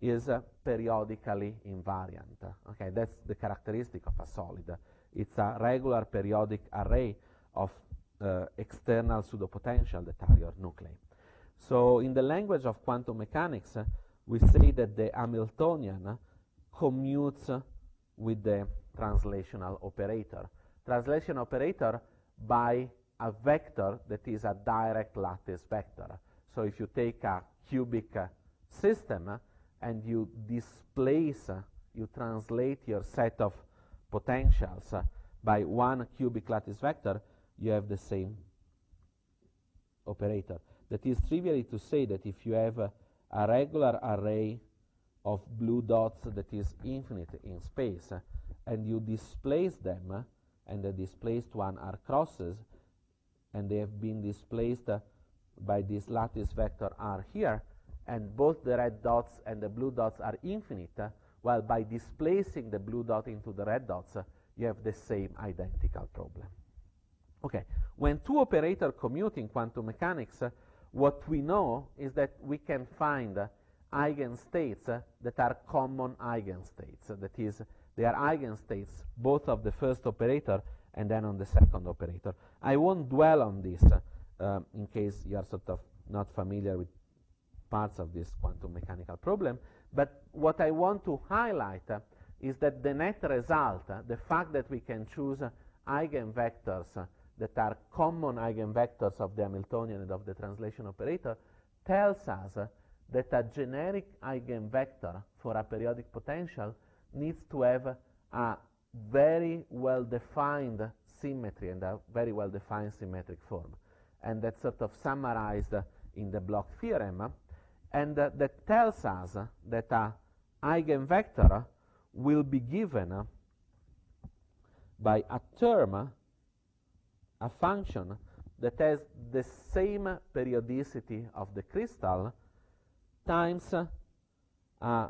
is periodically invariant. Okay, that's the characteristic of a solid. It's a regular periodic array of external pseudopotential that are your nuclei. So in the language of quantum mechanics, we say that the Hamiltonian commutes with the translational operator. Translation operator by a vector that is a direct lattice vector. So if you take a cubic system and you displace, you translate your set of potentials by one cubic lattice vector, you have the same operator. That is trivially to say that if you have a regular array of blue dots that is infinite in space, and you displace them and the displaced one are crosses, and they have been displaced by this lattice vector R here, and both the red dots and the blue dots are infinite, while by displacing the blue dot into the red dots, you have the same identical problem. Okay, when two operators commute in quantum mechanics, what we know is that we can find eigenstates that are common eigenstates. That is, they are eigenstates both of the first operator and then on the second operator. I won't dwell on this in case you are sort of not familiar with parts of this quantum mechanical problem, but what I want to highlight is that the net result, the fact that we can choose eigenvectors that are common eigenvectors of the Hamiltonian and of the translation operator, tells us that a generic eigenvector for a periodic potential needs to have a very well-defined symmetry and a very well-defined symmetric form. And that's sort of summarized in the Bloch theorem. And that tells us that a eigenvector will be given by a term, a function that has the same periodicity of the crystal times a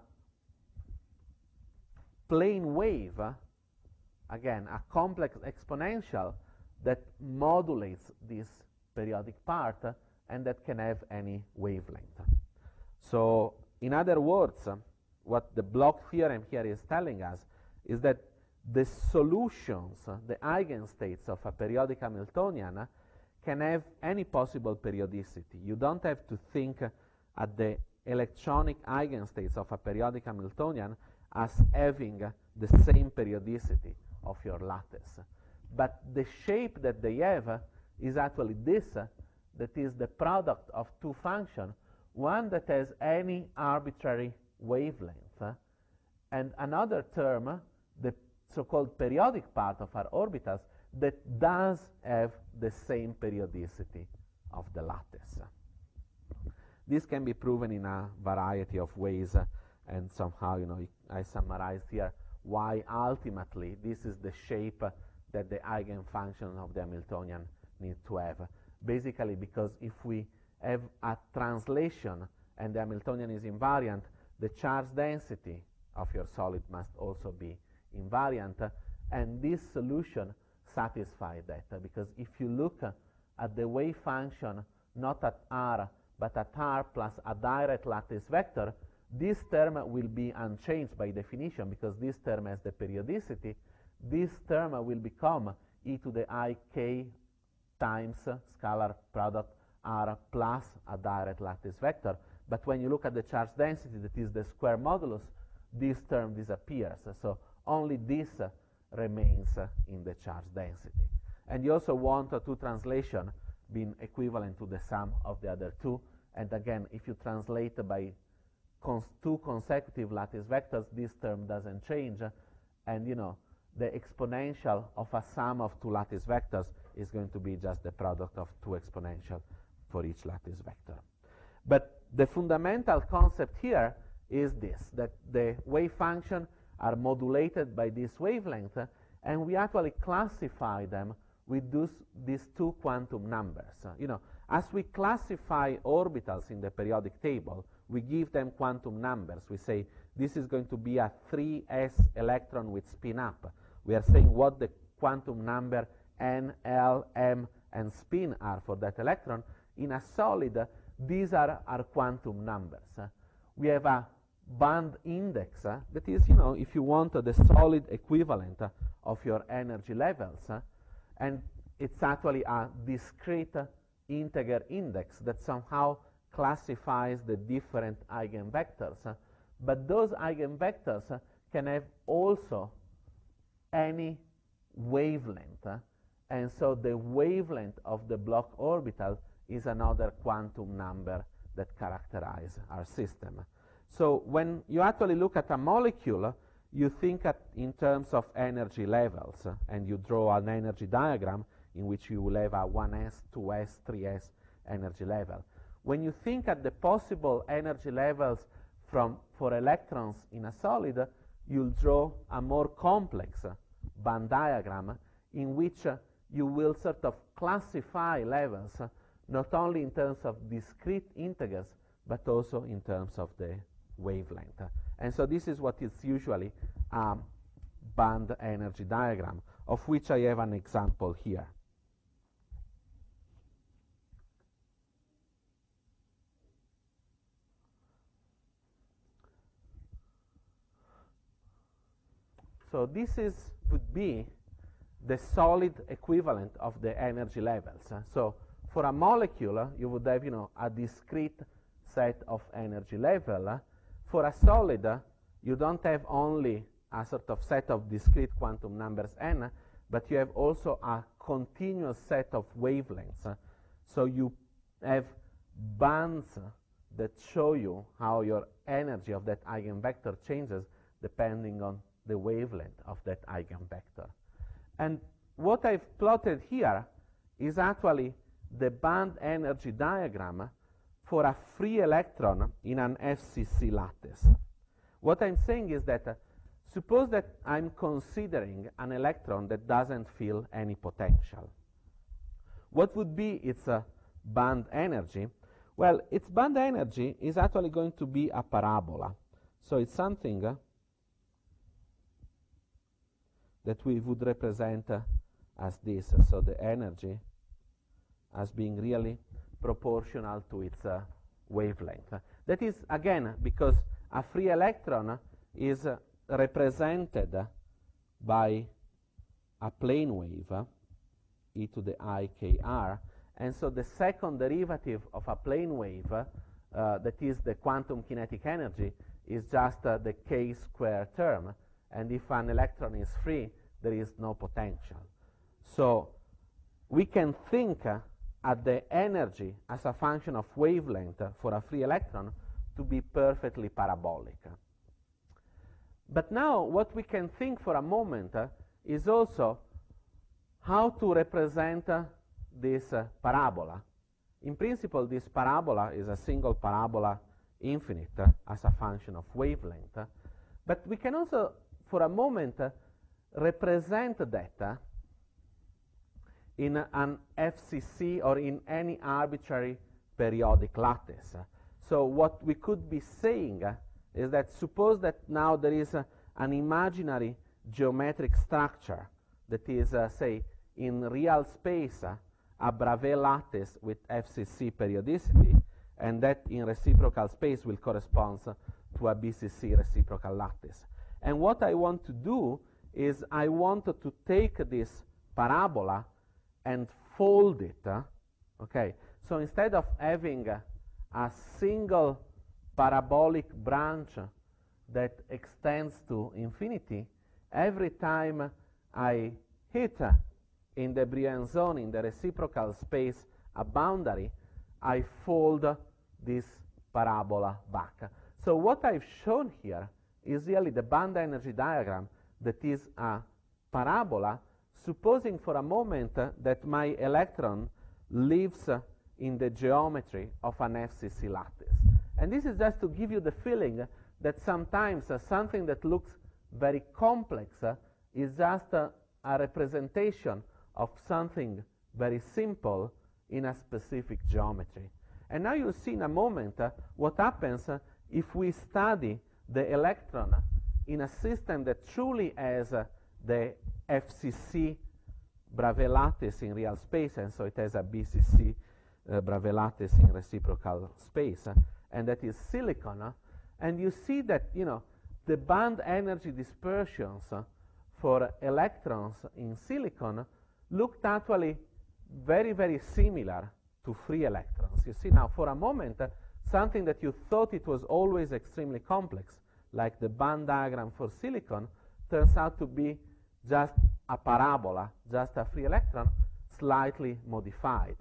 plane wave, again, a complex exponential that modulates this periodic part and that can have any wavelength. So, in other words, what the Bloch theorem here is telling us is that the solutions, the eigenstates of a periodic Hamiltonian can have any possible periodicity. You don't have to think at the electronic eigenstates of a periodic Hamiltonian as having the same periodicity of your lattice. But the shape that they have is actually this, that is the product of two functions, one that has any arbitrary wavelength, and another term, the so-called periodic part of our orbitals, that does have the same periodicity of the lattice. This can be proven in a variety of ways, and somehow, I summarized here why ultimately this is the shape that the eigenfunction of the Hamiltonian need to have. Basically, because if we have a translation and the Hamiltonian is invariant, the charge density of your solid must also be invariant, and this solution satisfies that, because if you look at the wave function not at R but at R plus a direct lattice vector, this term will be unchanged by definition because this term has the periodicity. This term will become e to the I k times scalar product R plus a direct lattice vector. But when you look at the charge density, that is the square modulus, this term disappears. So only this remains in the charge density. And you also want two translation being equivalent to the sum of the other two. And again, if you translate by two consecutive lattice vectors, this term doesn't change. And the exponential of a sum of two lattice vectors is going to be just the product of two exponential for each lattice vector. But the fundamental concept here is this, that the wave function are modulated by this wavelength, and we actually classify them with these two quantum numbers. As we classify orbitals in the periodic table, we give them quantum numbers. We say this is going to be a 3s electron with spin up. We are saying what the quantum number n, l, m, and spin are for that electron. In a solid, these are our quantum numbers. We have a band index that is, if you want, the solid equivalent of your energy levels, and it's actually a discrete integer index that somehow classifies the different eigenvectors. But those eigenvectors can have also any wavelength, and so the wavelength of the Bloch orbital is another quantum number that characterizes our system. So when you actually look at a molecule, you think in terms of energy levels, and you draw an energy diagram in which you will have a 1s, 2s, 3s energy level. When you think at the possible energy levels for electrons in a solid, you'll draw a more complex band diagram in which you will sort of classify levels not only in terms of discrete integers, but also in terms of the wavelength. And so this is what is usually a band energy diagram, of which I have an example here. So this would be the solid equivalent of the energy levels. So for a molecule, you would have, a discrete set of energy level. For a solid, you don't have only a sort of set of discrete quantum numbers n, but you have also a continuous set of wavelengths. So you have bands that show you how your energy of that eigenvector changes depending on the wavelength of that eigenvector. And what I've plotted here is actually the band energy diagram for a free electron in an FCC lattice. What I'm saying is that suppose that I'm considering an electron that doesn't feel any potential. What would be its band energy? Well, its band energy is actually going to be a parabola. So it's something that we would represent as this. So the energy as being really proportional to its wavelength. That is, again, because a free electron is represented by a plane wave, e to the I kr, and so the second derivative of a plane wave, that is the quantum kinetic energy, is just the k square term, and if an electron is free, there is no potential. So we can think at the energy as a function of wavelength for a free electron to be perfectly parabolic. But now what we can think for a moment is also how to represent this parabola. In principle, this parabola is a single parabola infinite as a function of wavelength, but we can also for a moment represent that in an FCC or in any arbitrary periodic lattice. So what we could be saying is that suppose that now there is an imaginary geometric structure that is, say, in real space, a Bravais lattice with FCC periodicity, and that in reciprocal space will correspond to a BCC reciprocal lattice. And what I want to do is I want to take this parabola and fold it. Okay, so instead of having a single parabolic branch that extends to infinity, every time I hit in the Brillouin zone in the reciprocal space a boundary, I fold this parabola back. So what I've shown here is really the band energy diagram that is a parabola, supposing for a moment that my electron lives in the geometry of an FCC lattice. And this is just to give you the feeling that sometimes something that looks very complex is just a representation of something very simple in a specific geometry. And now you'll see in a moment what happens if we study the electron in a system that truly has the FCC Bravais lattice in real space, and so it has a BCC Bravais lattice in reciprocal space, and that is silicon. And you see that, the band energy dispersions for electrons in silicon looked actually very, very similar to free electrons. You see now, for a moment, something that you thought it was always extremely complex, like the band diagram for silicon, turns out to be just a parabola, just a free electron, slightly modified.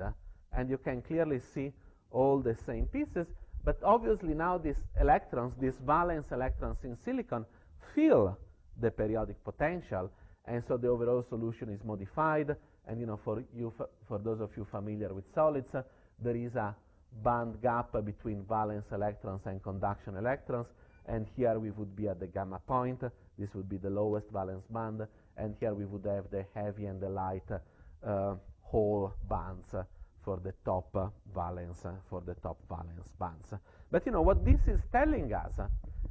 And you can clearly see all the same pieces, but obviously now these electrons, these valence electrons in silicon, feel the periodic potential, and so the overall solution is modified. And for those of you familiar with solids, there is a band gap between valence electrons and conduction electrons, and here we would be at the gamma point. This would be the lowest valence band, and here we would have the heavy and the light whole bands for the top valence bands. But you know what this is telling us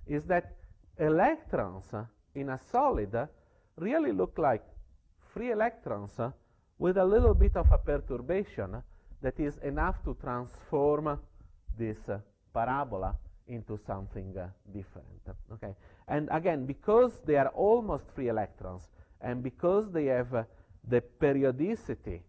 is that electrons in a solid really look like free electrons with a little bit of a perturbation that is enough to transform this parabola into something different. Okay, and again, because they are almost free electrons, and because they have the periodicity,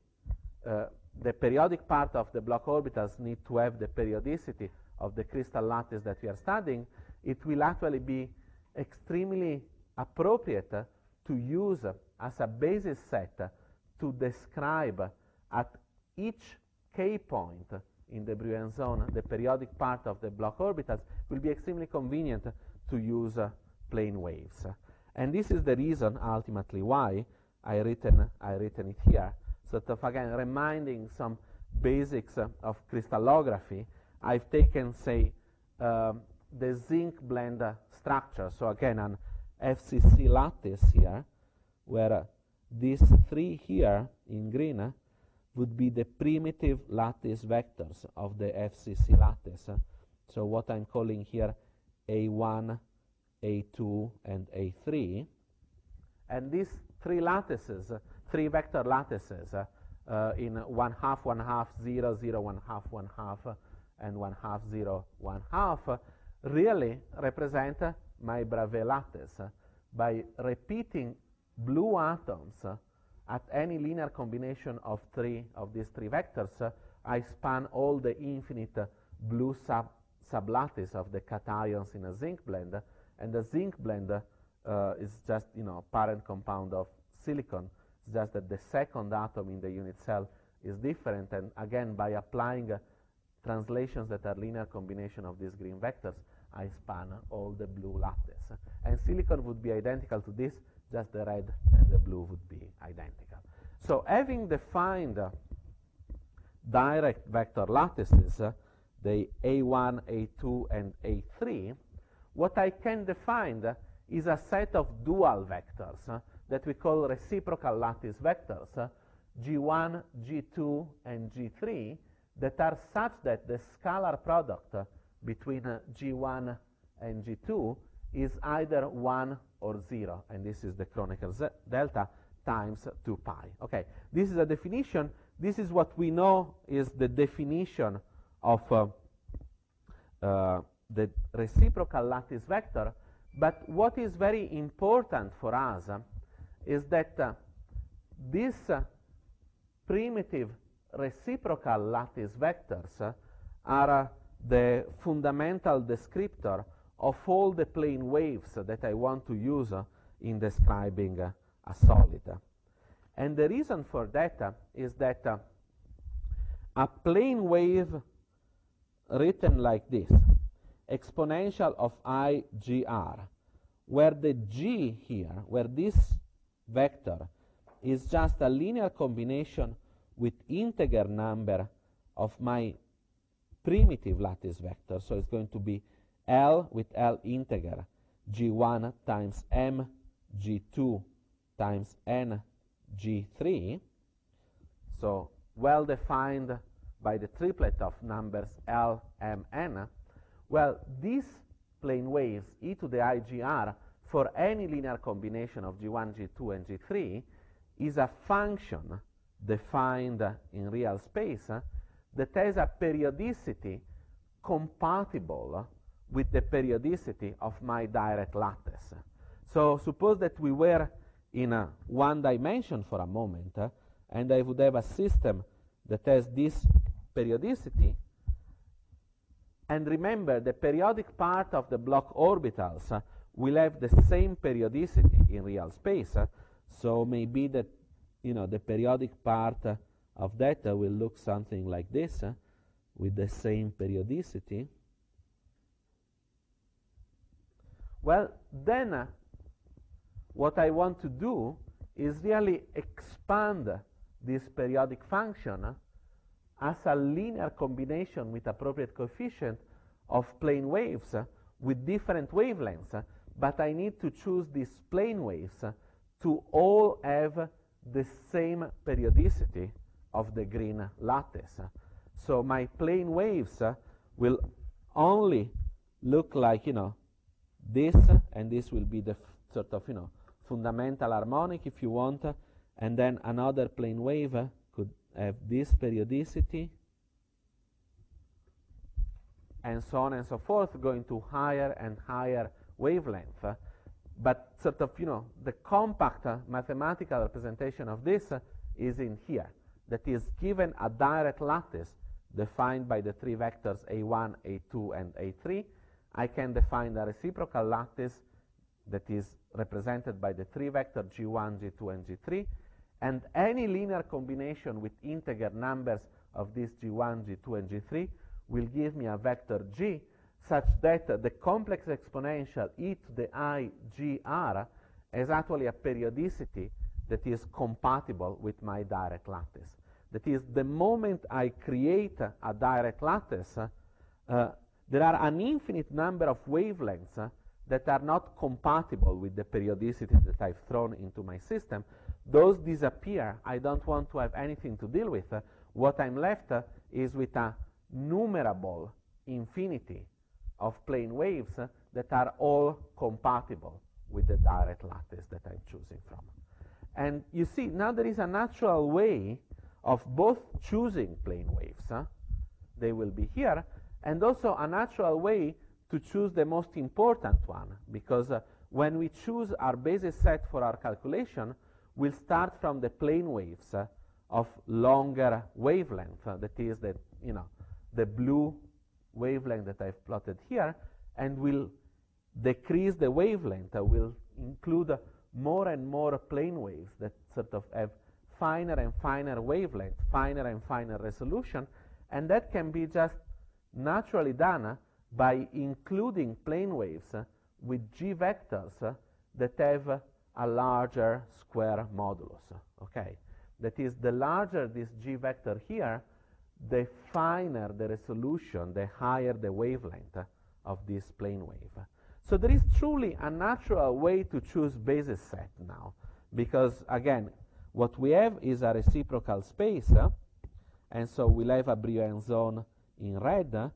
the periodic part of the Bloch orbitals need to have the periodicity of the crystal lattice that we are studying, it will actually be extremely appropriate to use as a basis set to describe at each k point in the Brillouin zone the periodic part of the Bloch orbitals. Will be extremely convenient to use plane waves. And this is the reason ultimately why I written it here, sort of again reminding some basics of crystallography. I've taken, say, the zinc blend structure, so again an FCC lattice here, where these three here in green would be the primitive lattice vectors of the FCC lattice. So what I'm calling here A1, A2, and A3. And these three lattices, three vector lattices in 1/2, 1/2, 0, 0, 1/2, 1/2, and 1/2, 0, 1/2 really represent my Bravais lattice. By repeating blue atoms at any linear combination of three of these three vectors, I span all the infinite blue sublattice of the cations in a zinc blend, and the zinc blend is just, you know, parent compound of silicon. It's just that the second atom in the unit cell is different, and again, by applying translations that are linear combination of these green vectors, I span all the blue lattice. And silicon would be identical to this, just the red and the blue would be identical. So having defined direct vector lattices, the A1, A2, and A3, what I can define is a set of dual vectors that we call reciprocal lattice vectors, G1, G2, and G3, that are such that the scalar product between G1 and G2 is either 1 or 0, and this is the Kronecker delta times 2 pi. Okay, this is a definition. This is what we know is the definition of the reciprocal lattice vector. But what is very important for us is that these primitive reciprocal lattice vectors are the fundamental descriptor of all the plane waves that I want to use in describing a solid. And the reason for that is that a plane wave written like this, exponential of IGR, where the G here, where this vector is just a linear combination with integer number of my primitive lattice vector. So it's going to be L with L integer, G1 times M, G2 times N, G3. So well defined by the triplet of numbers L, M, N. Well, these plane waves, e to the IGR, for any linear combination of G1, G2, and G3, is a function defined in real space that has a periodicity compatible with the periodicity of my direct lattice. So suppose that we were in one dimension for a moment, and I would have a system that has this periodicity. And remember, the periodic part of the Bloch orbitals will have the same periodicity in real space. So maybe that, you know, the periodic part of that will look something like this, with the same periodicity. Well, then what I want to do is really expand this periodic function as a linear combination with appropriate coefficient of plane waves with different wavelengths but I need to choose these plane waves to all have the same periodicity of the green lattice. So my plane waves will only look like, this, and this will be the sort of, fundamental harmonic if you want, and then another plane wave could have this periodicity, and so on and so forth, going to higher and higher wavelength. But sort of, the compact mathematical representation of this is in here. That is given a direct lattice defined by the three vectors A1, A2, and A3. I can define a reciprocal lattice that is represented by the three vector G1, G2, and G3. And any linear combination with integer numbers of this G1, G2, and G3 will give me a vector G such that the complex exponential e to the I GR is actually a periodicity that is compatible with my direct lattice. That is, the moment I create a direct lattice, there are an infinite number of wavelengths that are not compatible with the periodicity that I've thrown into my system. Those disappear. I don't want to have anything to deal with. What I'm left is with a numerable infinity of plane waves that are all compatible with the direct lattice that I'm choosing from. And you see, now there is a natural way of both choosing plane waves. They will be here, and also a natural way to choose the most important one, because when we choose our basis set for our calculation, we'll start from the plane waves of longer wavelength. That is the blue wavelength that I've plotted here, and we'll decrease the wavelength. We'll include more and more plane waves that sort of have finer and finer wavelength, finer and finer resolution, and that can be just naturally done by including plane waves with G vectors that have a larger square modulus. Okay, that is, the larger this G vector here, the finer the resolution, the higher the wavelength of this plane wave. So there is truly a natural way to choose basis set now, because again, what we have is a reciprocal space, and so we'll have a Brillouin zone in red.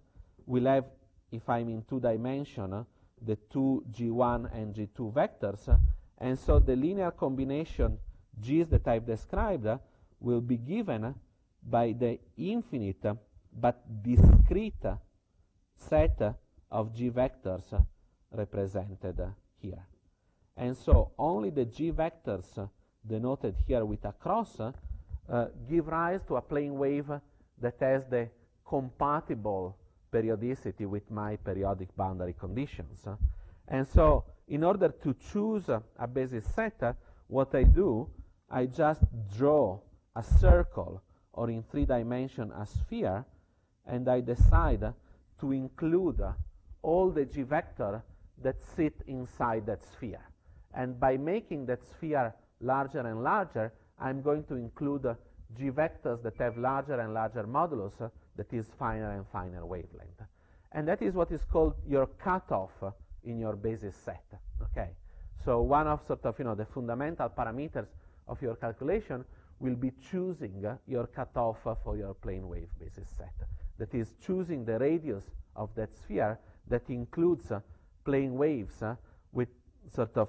We'll have, if I'm in 2 dimension, the two G1 and G2 vectors, and so the linear combination G's that I've described will be given by the infinite but discrete set of G vectors represented here. And so only the G vectors denoted here with a cross give rise to a plane wave that has the compatible periodicity with my periodic boundary conditions. And so in order to choose a basis set, what I do, I just draw a circle, or in 3 dimensions a sphere, and I decide to include all the G vectors that sit inside that sphere. And by making that sphere larger and larger, I'm going to include G vectors that have larger and larger modulus that is finer and finer wavelength. And that is what is called your cutoff in your basis set. Okay, so one of sort of the fundamental parameters of your calculation will be choosing your cutoff for your plane wave basis set. That is, choosing the radius of that sphere that includes plane waves with sort of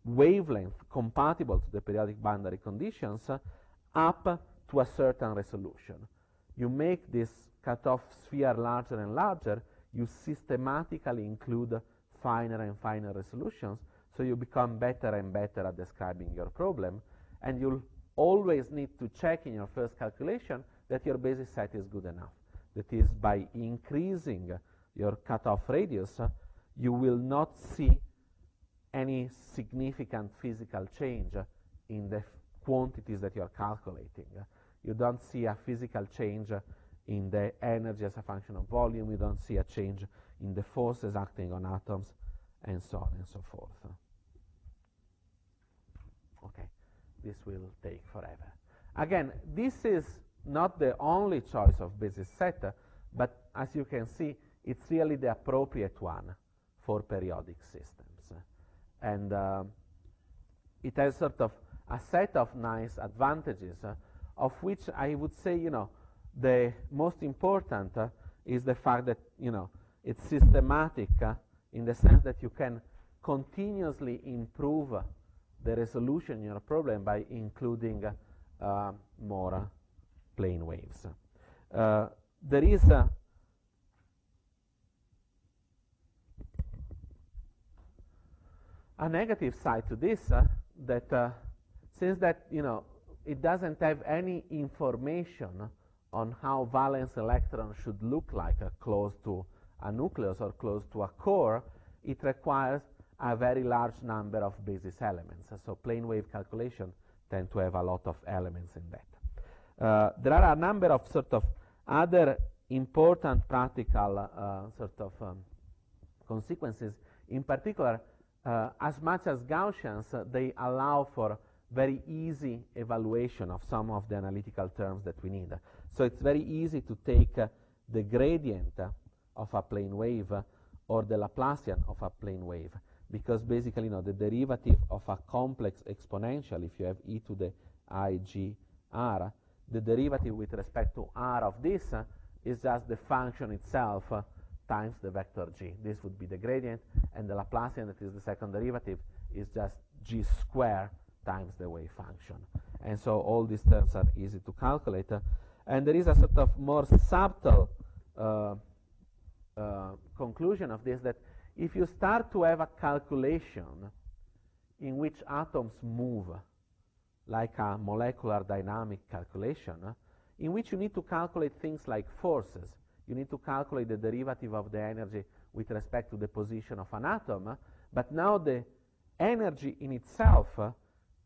wavelength compatible to the periodic boundary conditions up to a certain resolution. You make this cutoff sphere larger and larger, you systematically include finer and finer resolutions, so you become better and better at describing your problem, and you'll always need to check in your first calculation that your basis set is good enough. That is, by increasing your cutoff radius, you will not see any significant physical change in the quantities that you're calculating. You don't see a physical change in the energy as a function of volume. You don't see a change in the forces acting on atoms, and so on and so forth. Okay, this will take forever. Again, this is not the only choice of basis set, but as you can see, it's really the appropriate one for periodic systems. and it has sort of a set of nice advantages, of which I would say, the most important is the fact that, it's systematic in the sense that you can continuously improve the resolution in your problem by including more plane waves. There is a negative side to this, that since that, it doesn't have any information on how valence electron should look like close to a nucleus or close to a core, it requires a very large number of basis elements. So plane wave calculation tend to have a lot of elements in that. There are a number of sort of other important practical consequences. In particular, as much as Gaussians, they allow for very easy evaluation of some of the analytical terms that we need. So it's very easy to take the gradient of a plane wave or the Laplacian of a plane wave, because basically, the derivative of a complex exponential, if you have e to the igr, the derivative with respect to r of this is just the function itself times the vector g. This would be the gradient, and the Laplacian, that is the second derivative, is just g squared times the wave function. And so all these terms are easy to calculate. And there is a sort of more subtle conclusion of this, that if you start to have a calculation in which atoms move, like a molecular dynamic calculation, in which you need to calculate things like forces, you need to calculate the derivative of the energy with respect to the position of an atom, but now the energy in itself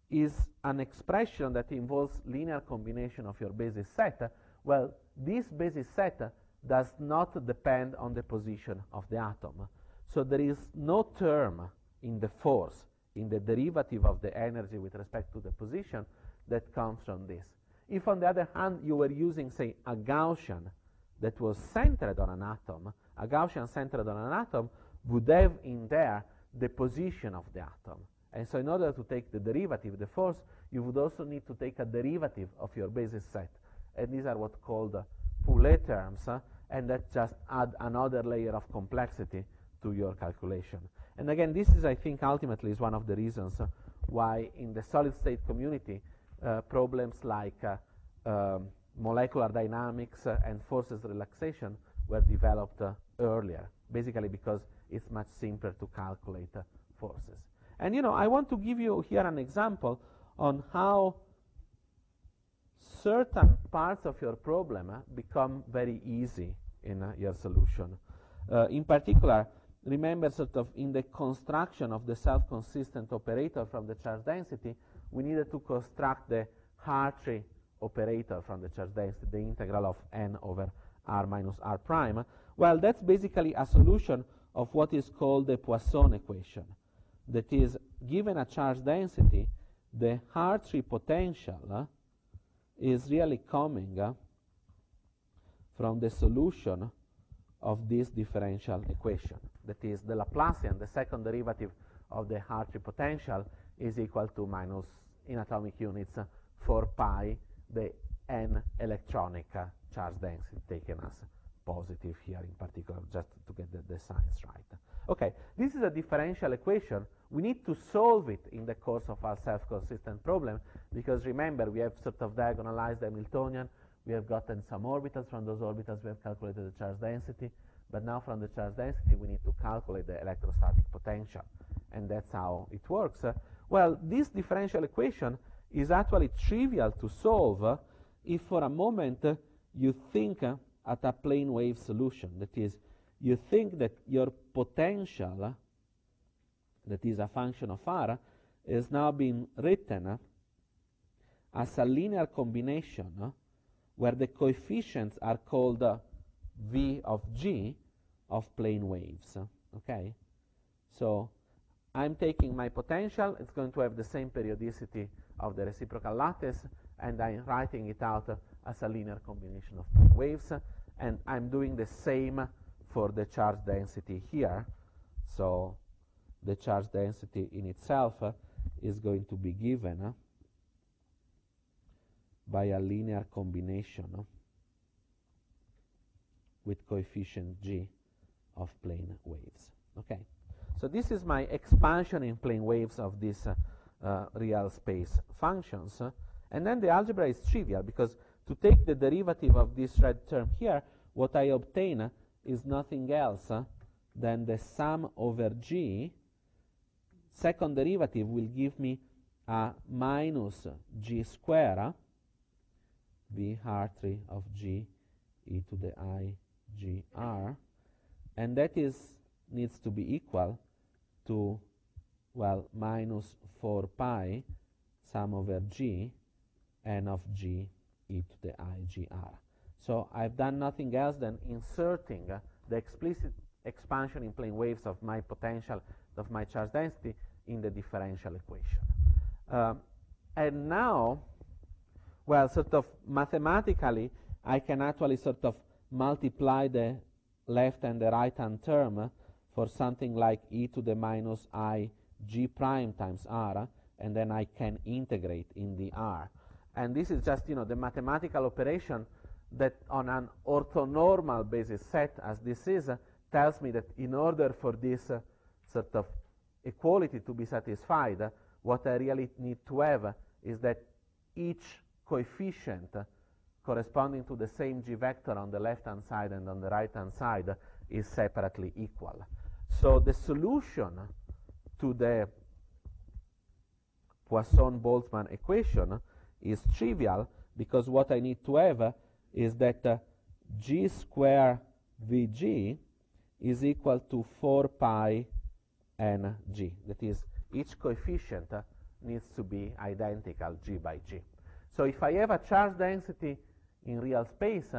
is an expression that involves linear combination of your basis set. Well, this basis set does not depend on the position of the atom. So there is no term in the force, in the derivative of the energy with respect to the position, that comes from this. If, on the other hand, you were using, say, a Gaussian that was centered on an atom, a Gaussian centered on an atom would have in there the position of the atom. And so in order to take the derivative, the force, you would also need to take a derivative of your basis set. And these are what's called Poulet terms, and that just add another layer of complexity to your calculation. And again, this is, I think, ultimately is one of the reasons why in the solid state community, problems like molecular dynamics and forces relaxation were developed earlier, basically because it's much simpler to calculate forces. And I want to give you here an example on how certain parts of your problem become very easy in your solution. In particular, remember sort of in the construction of the self-consistent operator from the charge density, we needed to construct the hartree operator from the charge density, the integral of n over r minus r prime. Well, that's basically a solution of what is called the Poisson equation. That is, given a charge density, the hartree potential is really coming from the solution of this differential equation. That is, the Laplacian, the second derivative of the hartree potential, is equal to minus, in atomic units, 4 pi, the n electronic charge density, taken as positive here in particular, just to get the signs right. Okay, this is a differential equation. We need to solve it in the course of our self-consistent problem, because remember, we have sort of diagonalized the Hamiltonian, we have gotten some orbitals. From those orbitals, we have calculated the charge density, but now from the charge density, we need to calculate the electrostatic potential, and that's how it works. Well, this differential equation is actually trivial to solve if for a moment you think at a plane wave solution. That is, you think that your potential, that is a function of r, is now being written as a linear combination where the coefficients are called v of g of plane waves. Okay? So I'm taking my potential, it's going to have the same periodicity of the reciprocal lattice, and I'm writing it out as a linear combination of plane waves, and I'm doing the same for the charge density here. So the charge density in itself is going to be given by a linear combination with coefficient g of plane waves. Okay, so this is my expansion in plane waves of these real space functions, and then the algebra is trivial, because to take the derivative of this red term here, what I obtain is nothing else than the sum over g. Second derivative will give me a minus g square v hartree of g e to the I g r, and that needs to be equal to, well, minus 4 pi sum over g n of g e to the I g r. So I've done nothing else than inserting the explicit expansion in plane waves of my potential, of my charge density, in the differential equation. And now, well, sort of mathematically, I can actually sort of multiply the left and the right hand term for something like e to the minus I g prime times r, and then I can integrate in the r. And this is just, the mathematical operation that on an orthonormal basis set, as this is, tells me that in order for this sort of equality to be satisfied, what I really need to have is that each coefficient corresponding to the same g vector on the left-hand side and on the right-hand side is separately equal. So the solution to the Poisson-Boltzmann equation is trivial, because what I need to have is that g square vg is equal to 4 pi n g. That is, each coefficient needs to be identical g by g. So if I have a charge density in real space,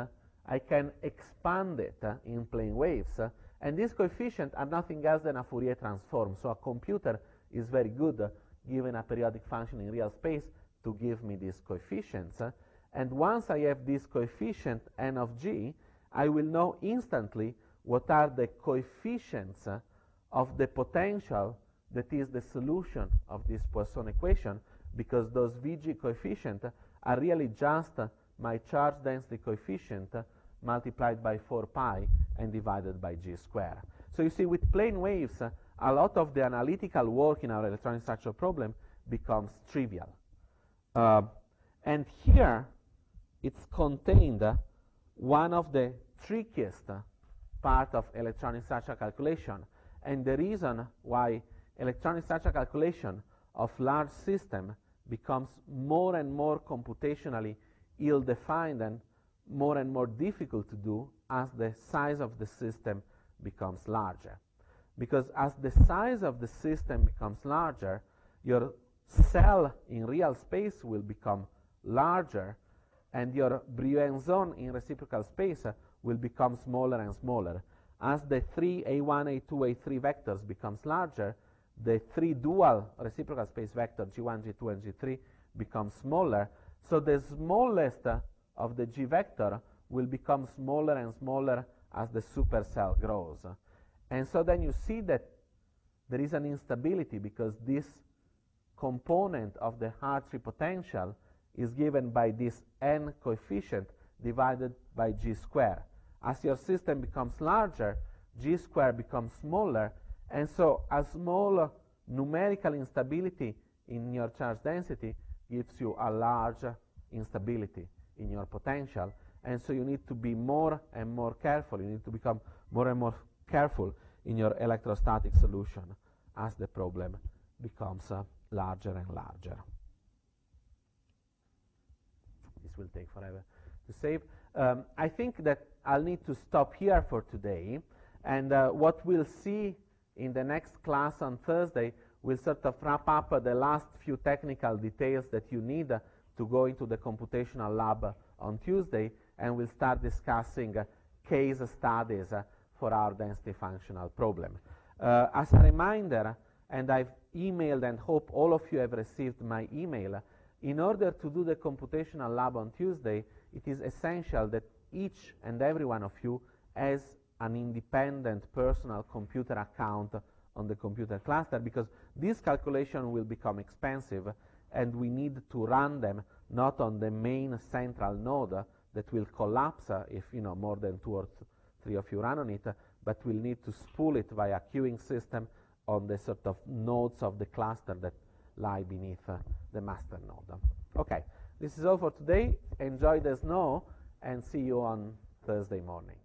I can expand it in plane waves, and these coefficients are nothing else than a Fourier transform. So a computer is very good, given a periodic function in real space, to give me these coefficients. And once I have this coefficient n of g, I will know instantly what are the coefficients of the potential that is the solution of this Poisson equation, because those Vg coefficients are really just my charge density coefficient multiplied by 4 pi and divided by g square. So you see, with plane waves, a lot of the analytical work in our electronic structure problem becomes trivial. And here it's contained one of the trickiest part of electronic structure calculation, and the reason why electronic structure calculation of large system becomes more and more computationally ill-defined and more difficult to do as the size of the system becomes larger. Because as the size of the system becomes larger, your cell in real space will become larger, and your Brillouin zone in reciprocal space will become smaller and smaller. As the 3 A1, A2, A3 vectors becomes larger, the 3 dual reciprocal space vector G1, G2, and G3 become smaller. So the smallest of the G vector will become smaller and smaller as the supercell grows. And so then you see that there is an instability, because this component of the hartree potential is given by this n coefficient divided by g square. As your system becomes larger, g square becomes smaller, and so a small numerical instability in your charge density gives you a large instability in your potential, and so you need to be more and more careful. You need to become more and more careful in your electrostatic solution as the problem becomes larger and larger. This will take forever to save. I think that I'll need to stop here for today, and what we'll see in the next class on Thursday will sort of wrap up the last few technical details that you need to go into the computational lab on Tuesday, and we'll start discussing case studies for our density functional problem. As a reminder, and I've emailed and hope all of you have received my email, in order to do the computational lab on Tuesday, it is essential that each and every one of you has an independent personal computer account on the computer cluster, because this calculation will become expensive, and we need to run them not on the main central node that will collapse if more than 2 or 3 of you run on it, but we'll need to spool it via queuing system on the sort of nodes of the cluster that lie beneath the master node. Okay, this is all for today. Enjoy the snow, and see you on Thursday morning.